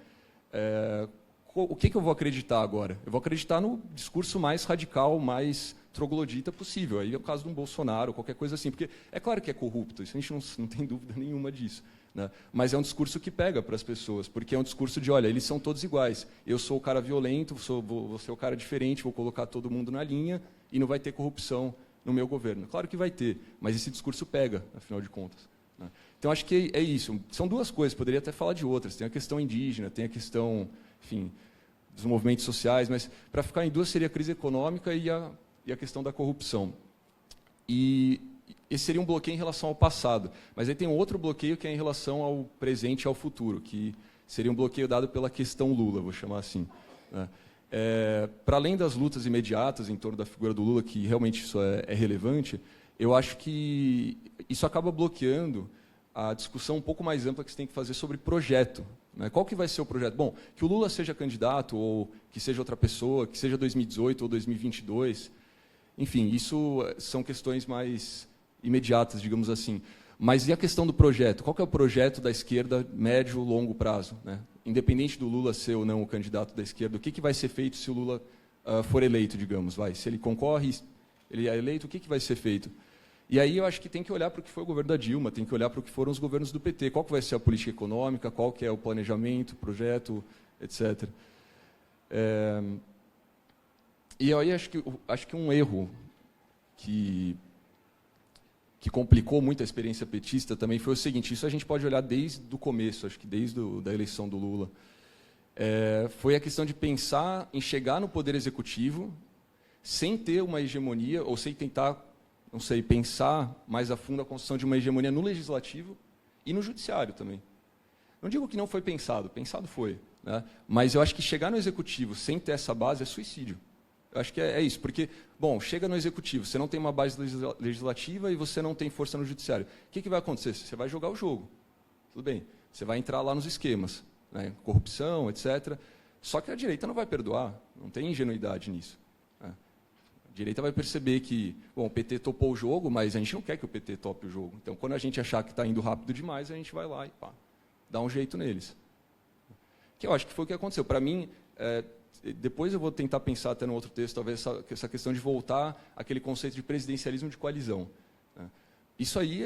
o que eu vou acreditar agora? Eu vou acreditar no discurso mais radical, mais troglodita possível. Aí é o caso de um Bolsonaro, qualquer coisa assim. Porque é claro que é corrupto, isso a gente não tem dúvida nenhuma disso. Né? Mas é um discurso que pega para as pessoas, porque é um discurso de, olha, eles são todos iguais. Eu sou o cara violento, vou ser o cara diferente, vou colocar todo mundo na linha e não vai ter corrupção no meu governo. Claro que vai ter, mas esse discurso pega, afinal de contas. Né? Então, acho que é isso. São duas coisas, poderia até falar de outras. Tem a questão indígena, tem a questão, enfim, dos movimentos sociais, mas para ficar em duas seria a crise econômica e a questão da corrupção. E esse seria um bloqueio em relação ao passado. Mas aí tem um outro bloqueio que é em relação ao presente e ao futuro, que seria um bloqueio dado pela questão Lula, vou chamar assim. Né? Para além das lutas imediatas em torno da figura do Lula, que realmente isso é relevante, eu acho que isso acaba bloqueando a discussão um pouco mais ampla que você tem que fazer sobre projeto. Né? Qual que vai ser o projeto? Bom, que o Lula seja candidato, ou que seja outra pessoa, que seja 2018 ou 2022, enfim, isso são questões mais imediatas, digamos assim. Mas e a questão do projeto? Qual que é o projeto da esquerda médio, longo prazo? Né? Independente do Lula ser ou não o candidato da esquerda, o que vai ser feito se o Lula for eleito, digamos? Se ele concorre, ele é eleito, o que vai ser feito? E aí eu acho que tem que olhar para o que foi o governo da Dilma, tem que olhar para o que foram os governos do PT. Qual que vai ser a política econômica, qual que é o planejamento, projeto, etc. E aí acho que um erro que complicou muito a experiência petista também foi o seguinte, isso a gente pode olhar desde o começo, acho que desde da eleição do Lula, foi a questão de pensar em chegar no poder executivo sem ter uma hegemonia, ou sem tentar, não sei, pensar mais a fundo a construção de uma hegemonia no legislativo e no judiciário também. Não digo que não foi pensado foi. Né? Mas eu acho que chegar no executivo sem ter essa base é suicídio. Eu acho que é isso, porque, bom, chega no executivo, você não tem uma base legislativa e você não tem força no judiciário. O que vai acontecer? Você vai jogar o jogo. Tudo bem, você vai entrar lá nos esquemas, né? Corrupção, etc. Só que a direita não vai perdoar, não tem ingenuidade nisso. Né? A direita vai perceber que, bom, o PT topou o jogo, mas a gente não quer que o PT tope o jogo. Então, quando a gente achar que está indo rápido demais, a gente vai lá e dá um jeito neles. Que eu acho que foi o que aconteceu. Para mim, depois eu vou tentar pensar até no outro texto, talvez essa questão de voltar àquele conceito de presidencialismo de coalizão. Né? Isso aí,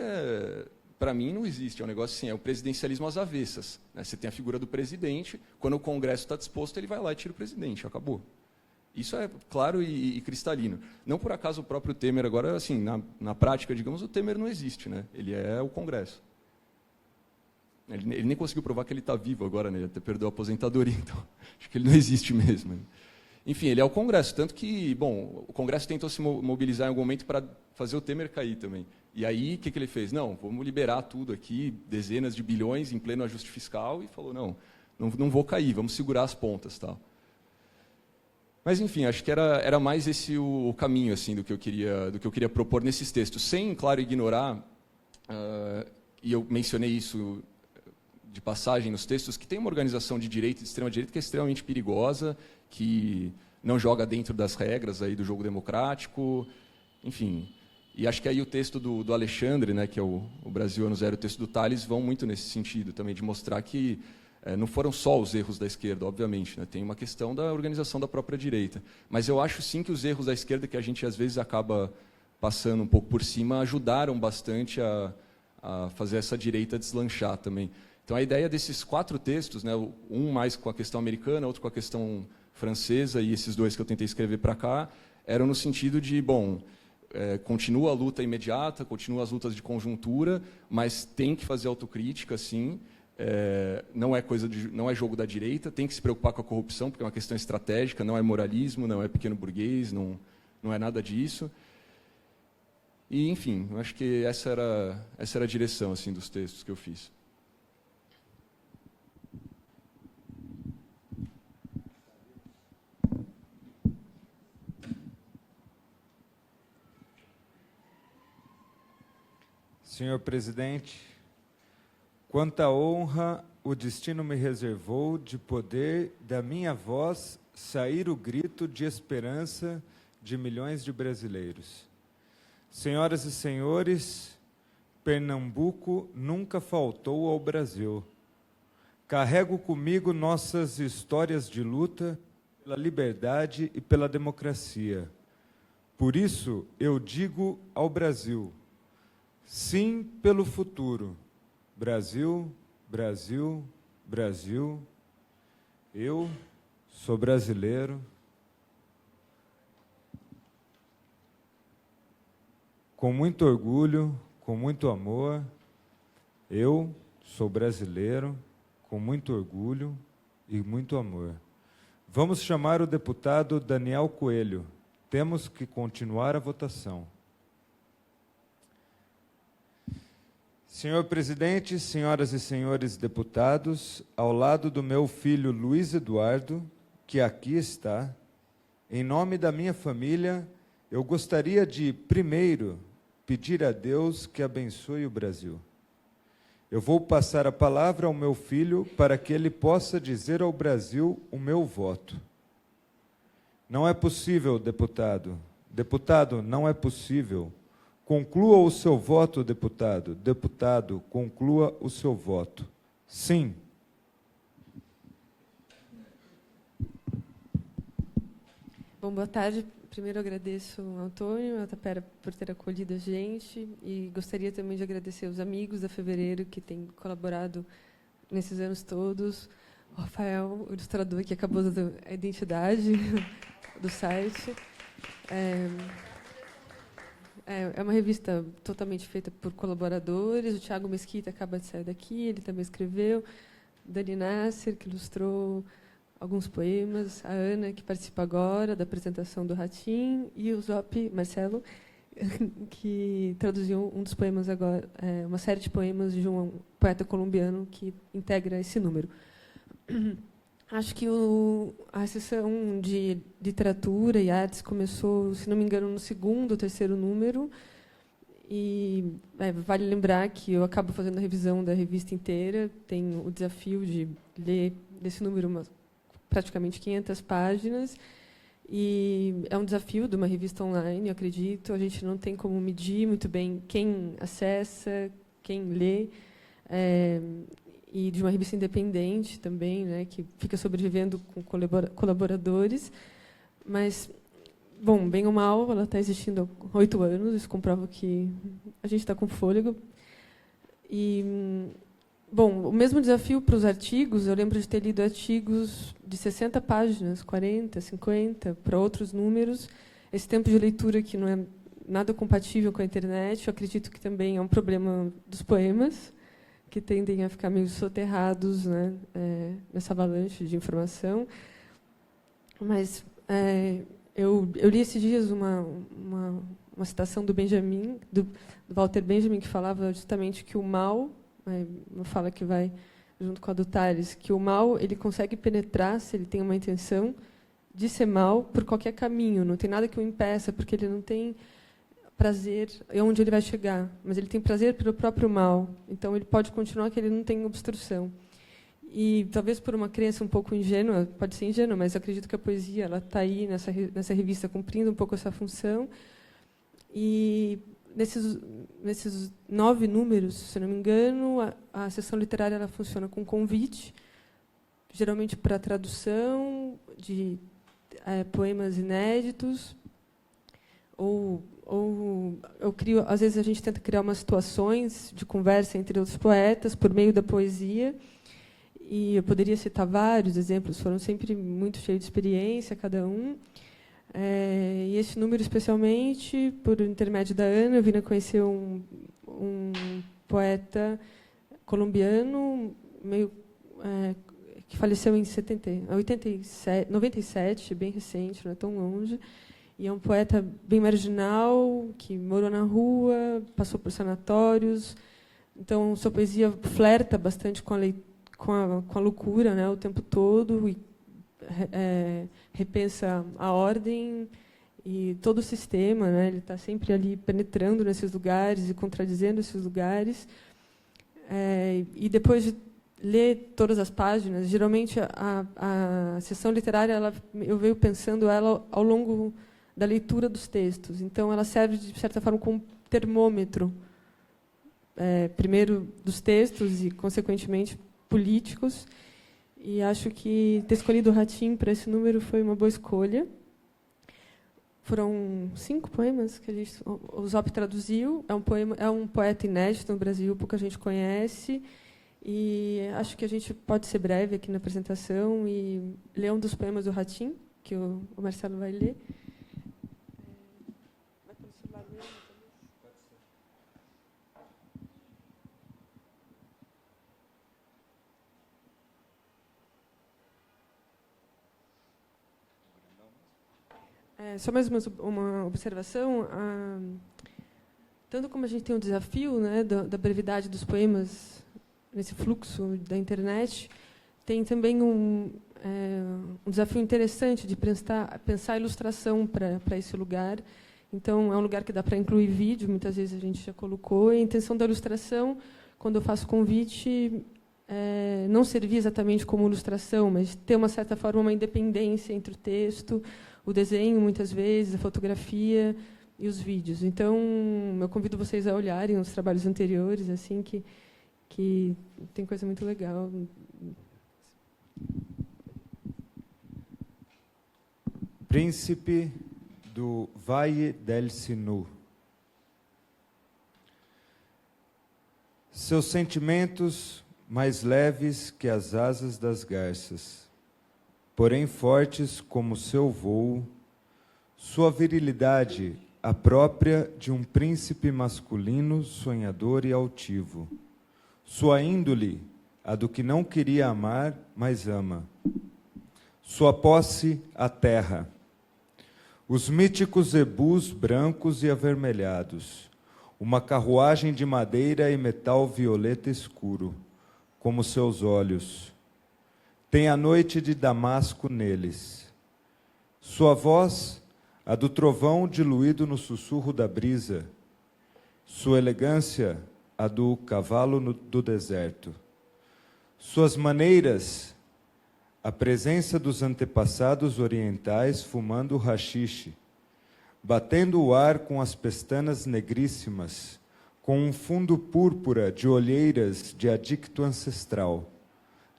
para mim, não existe. É um negócio assim, é o presidencialismo às avessas. Né? Você tem a figura do presidente, quando o Congresso está disposto, ele vai lá e tira o presidente, acabou. Isso é claro e cristalino. Não por acaso o próprio Temer, agora, assim, na prática, digamos, o Temer não existe. Né? Ele é o Congresso. Ele nem conseguiu provar que ele está vivo agora, né? Ele até perdeu a aposentadoria, então acho que ele não existe mesmo. Enfim, ele é o Congresso, tanto que, bom, o Congresso tentou se mobilizar em algum momento para fazer o Temer cair também. E aí, o que ele fez? Não, vamos liberar tudo aqui, dezenas de bilhões em pleno ajuste fiscal, e falou, não vou cair, vamos segurar as pontas. Tal. Mas, enfim, acho que era mais esse o caminho assim, do que eu queria propor nesses textos, sem, claro, ignorar, e eu mencionei isso de passagem nos textos, que tem uma organização de direita e de extrema-direita que é extremamente perigosa, que não joga dentro das regras aí do jogo democrático, enfim. E acho que aí o texto do Alexandre, né, que é o Brasil Ano Zero, o texto do Tales, vão muito nesse sentido também, de mostrar que não foram só os erros da esquerda, obviamente, né, tem uma questão da organização da própria direita. Mas eu acho sim que os erros da esquerda, que a gente às vezes acaba passando um pouco por cima, ajudaram bastante a fazer essa direita deslanchar também. Então, a ideia desses 4 textos, né, um mais com a questão americana, outro com a questão francesa e esses 2 que eu tentei escrever para cá eram no sentido de, bom, continua a luta imediata, continua as lutas de conjuntura, mas tem que fazer autocrítica, sim. Não é jogo da direita, tem que se preocupar com a corrupção, porque é uma questão estratégica, não é moralismo, não é pequeno burguês, não é nada disso. E, enfim, eu acho que essa era a direção assim, dos textos que eu fiz. Senhor presidente, quanta honra o destino me reservou de poder da minha voz sair o grito de esperança de milhões de brasileiros. Senhoras e senhores, Pernambuco nunca faltou ao Brasil. Carrego comigo nossas histórias de luta pela liberdade e pela democracia. Por isso, eu digo ao Brasil: sim pelo futuro. Brasil, Brasil, Brasil. Eu sou brasileiro. Com muito orgulho, com muito amor, eu sou brasileiro, com muito orgulho e muito amor. Vamos chamar o deputado Daniel Coelho. Temos que continuar a votação. Senhor presidente, senhoras e senhores deputados, ao lado do meu filho Luiz Eduardo, que aqui está, em nome da minha família, eu gostaria de, primeiro, pedir a Deus que abençoe o Brasil. Eu vou passar a palavra ao meu filho para que ele possa dizer ao Brasil o meu voto. Não é possível, deputado. Deputado, não é possível. Conclua o seu voto, deputado. Deputado, conclua o seu voto. Sim. Bom, boa tarde. Primeiro, eu agradeço ao Antônio, ao Tapera, por ter acolhido a gente, e gostaria também de agradecer os amigos da Fevereiro que têm colaborado nesses anos todos. O Rafael, o ilustrador, que acabou dando a identidade do site. É uma revista totalmente feita por colaboradores. O Thiago Mesquita acaba de sair daqui, ele também escreveu. Dani Nasser, que ilustrou alguns poemas, a Ana, que participa agora da apresentação do Ratim, e o Zop, Marcelo, que traduziu um dos poemas agora, uma série de poemas de um poeta colombiano que integra esse número. Acho que a sessão de literatura e artes começou, se não me engano, no 2º ou 3º número, e vale lembrar que eu acabo fazendo a revisão da revista inteira, tenho o desafio de ler desse número praticamente 500 páginas, e é um desafio de uma revista online, eu acredito. A gente não tem como medir muito bem quem acessa, quem lê, e de uma revista independente também, né, que fica sobrevivendo com colaboradores. Mas, bom, bem ou mal, ela está existindo há 8 anos, isso comprova que a gente está com fôlego. E, bom, o mesmo desafio para os artigos, eu lembro de ter lido artigos de 60 páginas, 40, 50, para outros números. Esse tempo de leitura que não é nada compatível com a internet, eu acredito que também é um problema dos poemas, que tendem a ficar meio soterrados, né, nessa avalanche de informação. Mas eu li esses dias uma citação do Benjamin, do Walter Benjamin, que falava justamente que o mal, uma fala que vai junto com a do Tales, que o mal ele consegue penetrar, se ele tem uma intenção de ser mal, por qualquer caminho. Não tem nada que o impeça, porque ele não tem prazer onde ele vai chegar, mas ele tem prazer pelo próprio mal. Então, ele pode continuar que ele não tem obstrução. E, talvez por uma crença um pouco ingênua, pode ser ingênua, mas eu acredito que a poesia ela está aí nessa revista cumprindo um pouco essa função. E, nesses 9 números, se não me engano, a sessão literária ela funciona com convite, geralmente para tradução de poemas inéditos, ou eu crio, às vezes a gente tenta criar umas situações de conversa entre outros poetas por meio da poesia, e eu poderia citar vários exemplos, foram sempre muito cheios de experiência, cada um. E esse número, especialmente, por intermédio da Ana, eu vim a conhecer um poeta colombiano, que faleceu em 97, bem recente, não é tão longe. E é um poeta bem marginal, que morou na rua, passou por sanatórios. Então, sua poesia flerta bastante com a loucura, né, o tempo todo, e repensa a ordem e todo o sistema, né? Ele está sempre ali penetrando nesses lugares e contradizendo esses lugares. E depois de ler todas as páginas, geralmente a sessão literária, eu venho pensando ela ao longo da leitura dos textos. Então, ela serve, de certa forma, como termômetro, primeiro dos textos e, consequentemente, políticos. E acho que ter escolhido o Ratim para esse número foi uma boa escolha. Foram 5 poemas que o Zop traduziu. É um poeta inédito no Brasil, pouca gente conhece. E acho que a gente pode ser breve aqui na apresentação e ler um dos poemas do Ratim, que o Marcelo vai ler. Vai pelo celular mesmo, só mais uma observação. Tanto como a gente tem o desafio, né, da brevidade dos poemas nesse fluxo da internet, tem também um desafio interessante de pensar a ilustração para esse lugar. Então, é um lugar que dá para incluir vídeo, muitas vezes a gente já colocou. E a intenção da ilustração, quando eu faço convite, não servir exatamente como ilustração, mas ter, uma certa forma, uma independência entre o texto, o desenho, muitas vezes, a fotografia e os vídeos. Então, eu convido vocês a olharem os trabalhos anteriores, assim, que tem coisa muito legal. Príncipe do Valle del Sinu. Seus sentimentos mais leves que as asas das garças, porém fortes como seu vôo, sua virilidade a própria de um príncipe masculino sonhador e altivo, sua índole a do que não queria amar, mas ama, sua posse a terra, os míticos zebus brancos e avermelhados, uma carruagem de madeira e metal violeta escuro, como seus olhos, tem a noite de Damasco neles. Sua voz, a do trovão diluído no sussurro da brisa. Sua elegância, a do cavalo do deserto. Suas maneiras, a presença dos antepassados orientais fumando haxixe, batendo o ar com as pestanas negríssimas, com um fundo púrpura de olheiras de adicto ancestral,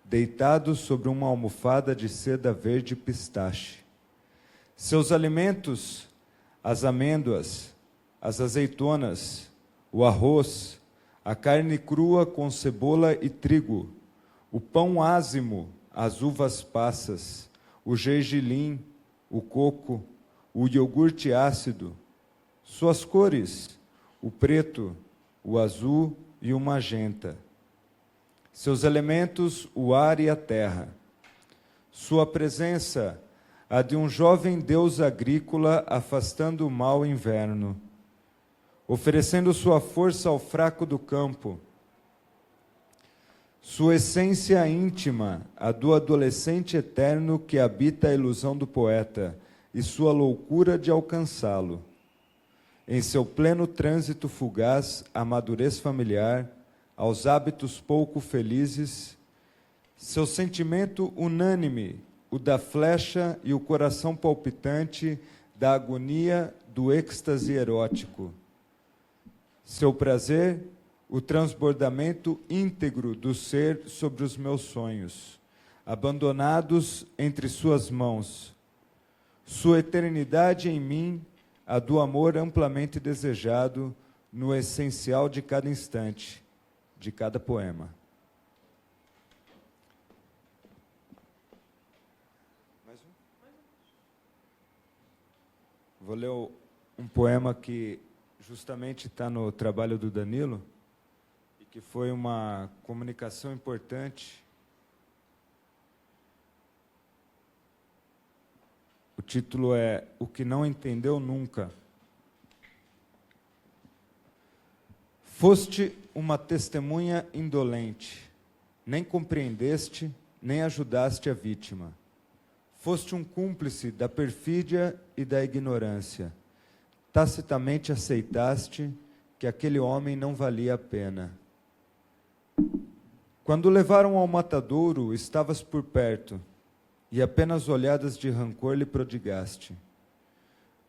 deitados sobre uma almofada de seda verde pistache. Seus alimentos, as amêndoas, as azeitonas, o arroz, a carne crua com cebola e trigo, o pão ázimo, as uvas passas, o gergelim, o coco, o iogurte ácido. Suas cores, o preto, o azul e o magenta. Seus elementos, o ar e a terra. Sua presença, a de um jovem deus agrícola afastando o mau inverno, oferecendo sua força ao fraco do campo. Sua essência íntima, a do adolescente eterno que habita a ilusão do poeta e sua loucura de alcançá-lo. Em seu pleno trânsito fugaz à madurez familiar, aos hábitos pouco felizes, seu sentimento unânime, o da flecha e o coração palpitante da agonia do êxtase erótico. Seu prazer, o transbordamento íntegro do ser sobre os meus sonhos, abandonados entre suas mãos. Sua eternidade em mim, a do amor amplamente desejado, no essencial de cada instante, de cada poema. Vou ler um poema que justamente está no trabalho do Danilo, e que foi uma comunicação importante. O título é O que não entendeu nunca. Foste uma testemunha indolente, nem compreendeste, nem ajudaste a vítima. Foste um cúmplice da perfídia e da ignorância. Tacitamente aceitaste que aquele homem não valia a pena. Quando o levaram ao matadouro, estavas por perto, e apenas olhadas de rancor lhe prodigaste.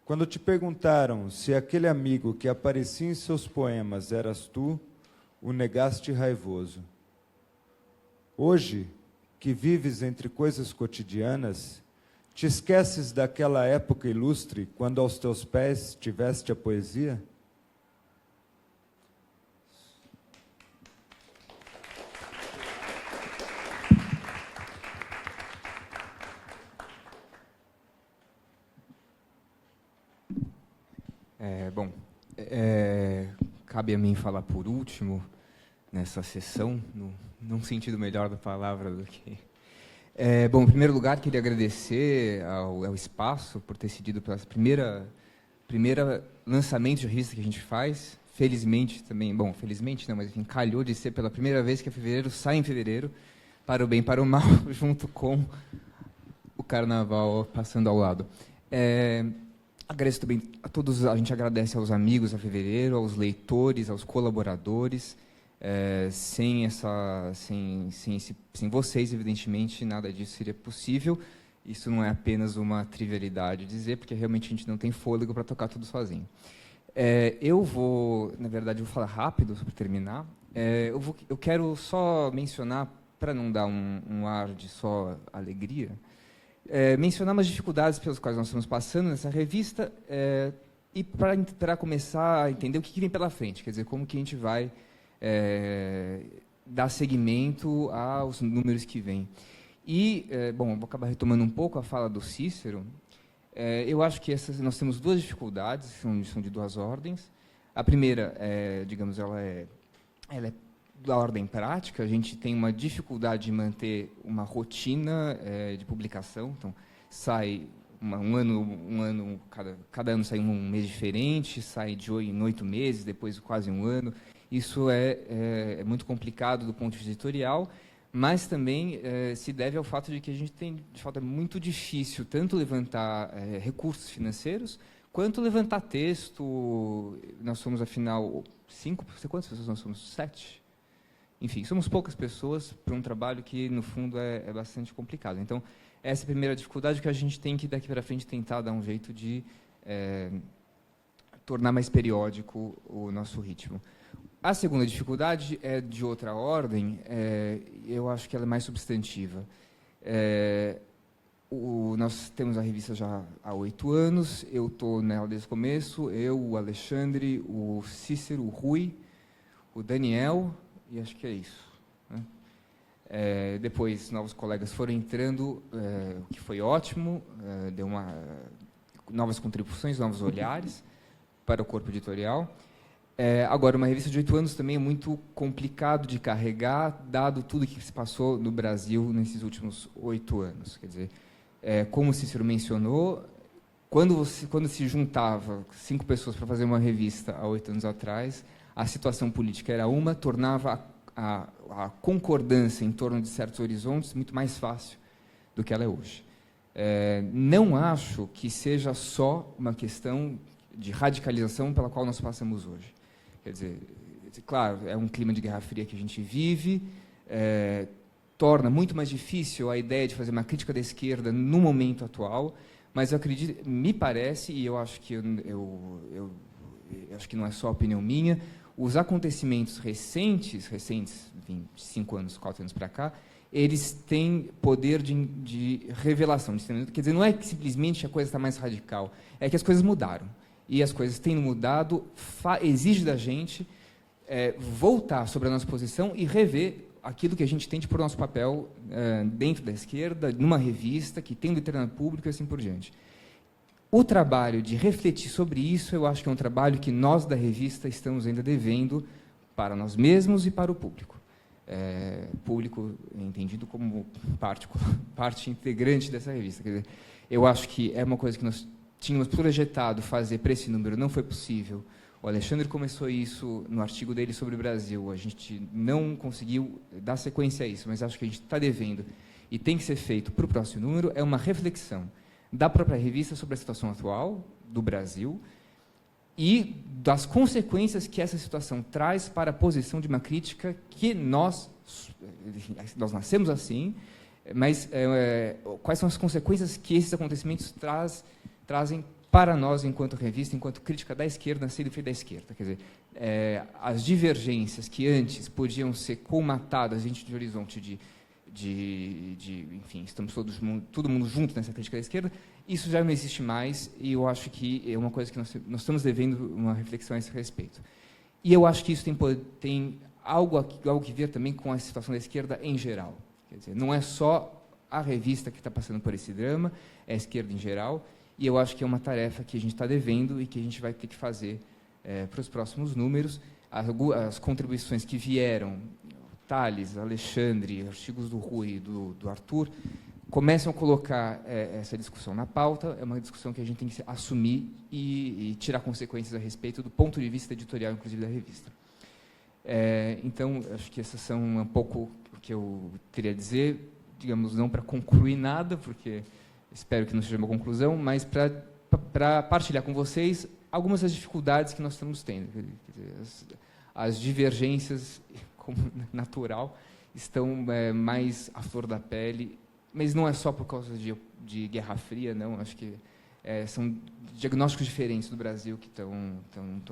Quando te perguntaram se aquele amigo que aparecia em seus poemas eras tu, o negaste raivoso. Hoje, que vives entre coisas cotidianas, te esqueces daquela época ilustre, quando aos teus pés tiveste a poesia? Cabe a mim falar por último nessa sessão, num sentido melhor da palavra do que... em primeiro lugar, queria agradecer ao Espaço por ter cedido pela primeira lançamento de revista que a gente faz. Felizmente também, felizmente não, mas enfim, calhou de ser pela primeira vez que a Fevereiro sai em fevereiro, para o bem e para o mal, junto com o Carnaval passando ao lado. Agradeço também a todos, a gente agradece aos amigos da Fevereiro, aos leitores, aos colaboradores. Sem vocês, evidentemente, nada disso seria possível. Isso não é apenas uma trivialidade dizer, porque realmente a gente não tem fôlego para tocar tudo sozinho. Na verdade, vou falar rápido para terminar. Eu quero só mencionar, para não dar um ar de só alegria, mencionar umas dificuldades pelas quais nós estamos passando nessa revista, e para começar a entender o que vem pela frente, quer dizer, como que a gente vai dar seguimento aos números que vêm. E, vou acabar retomando um pouco a fala do Cícero. Eu acho que nós temos duas dificuldades, são de duas ordens. A primeira, digamos, ela é da ordem prática. A gente tem uma dificuldade de manter uma rotina de publicação. Então, sai cada ano sai um mês diferente, sai em 8 meses, depois quase um ano. Isso é muito complicado do ponto de vista editorial, mas também se deve ao fato de que a gente tem, de fato, é muito difícil tanto levantar recursos financeiros, quanto levantar texto. Nós somos, afinal, 5, quantas pessoas nós somos? 7? Enfim, somos poucas pessoas para um trabalho que, no fundo, é bastante complicado. Então, essa é a primeira dificuldade que a gente tem que, daqui para frente, tentar dar um jeito de tornar mais periódico o nosso ritmo. A segunda dificuldade é de outra ordem, eu acho que ela é mais substantiva. Nós temos a revista já há 8 anos, eu estou nela desde o começo, o Alexandre, o Cícero, o Rui, o Daniel, e acho que é isso, né? Depois, novos colegas foram entrando, o que foi ótimo, deu novas contribuições, novos olhares para o corpo editorial. Agora, uma revista de 8 anos também é muito complicado de carregar, dado tudo que se passou no Brasil nesses últimos 8 anos. Quer dizer, como o Cícero mencionou, quando se juntava 5 pessoas para fazer uma revista há 8 anos atrás, a situação política era tornava a concordância em torno de certos horizontes muito mais fácil do que ela é hoje. Não acho que seja só uma questão de radicalização pela qual nós passamos hoje. Quer dizer, claro, é um clima de Guerra Fria que a gente vive, torna muito mais difícil a ideia de fazer uma crítica da esquerda no momento atual, mas eu acredito, me parece, e eu acho que eu acho que não é só opinião minha, os acontecimentos recentes, 5 anos, 4 anos para cá, eles têm poder de revelação. Quer dizer, não é que simplesmente a coisa está mais radical, é que as coisas mudaram. E as coisas têm mudado, exige da gente voltar sobre a nossa posição e rever aquilo que a gente tem de pôr nosso papel dentro da esquerda, numa revista que tem um determinado público e assim por diante. o trabalho de refletir sobre isso, eu acho que é um trabalho que nós da revista estamos ainda devendo para nós mesmos e para o público. Público entendido como parte integrante dessa revista. Quer dizer, eu acho que é uma coisa que nós tínhamos projetado fazer para esse número, não foi possível. O Alexandre começou isso no artigo dele sobre o Brasil, a gente não conseguiu dar sequência a isso, mas acho que a gente está devendo e tem que ser feito para o próximo número, é uma reflexão da própria revista sobre a situação atual do Brasil e das consequências que essa situação traz para a posição de uma crítica que nós nascemos assim, mas quais são as consequências que esses acontecimentos trazem para nós, enquanto revista, enquanto crítica da esquerda, nascida e feita da esquerda. Quer dizer, as divergências que antes podiam ser colmatadas dentro de horizonte enfim, estamos todo mundo junto nessa crítica da esquerda, isso já não existe mais, e eu acho que é uma coisa que nós estamos devendo uma reflexão a esse respeito. E eu acho que isso tem algo que ver também com a situação da esquerda em geral. Quer dizer, não é só a revista que está passando por esse drama, é a esquerda em geral, e eu acho que é uma tarefa que a gente está devendo e que a gente vai ter que fazer para os próximos números. As contribuições que vieram, Thales, Alexandre, artigos do Rui e do Arthur, começam a colocar essa discussão na pauta. É uma discussão que a gente tem que assumir e tirar consequências a respeito do ponto de vista editorial, inclusive, da revista. Então, acho que essas são um pouco o que eu queria dizer, digamos, não para concluir nada, porque espero que não seja uma conclusão, mas para partilhar com vocês algumas das dificuldades que nós estamos tendo. Quer dizer, as divergências, como natural, estão mais à flor da pele, mas não é só por causa de Guerra Fria, não. Acho que são diagnósticos diferentes do Brasil que estão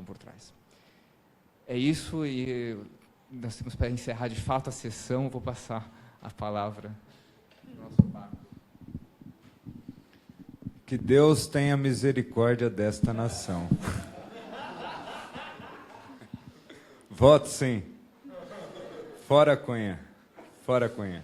por trás. É isso, e nós temos para encerrar de fato a sessão. Vou passar a palavra ao nosso Paco. Que Deus tenha misericórdia desta nação. Voto sim. Fora Cunha. Fora Cunha.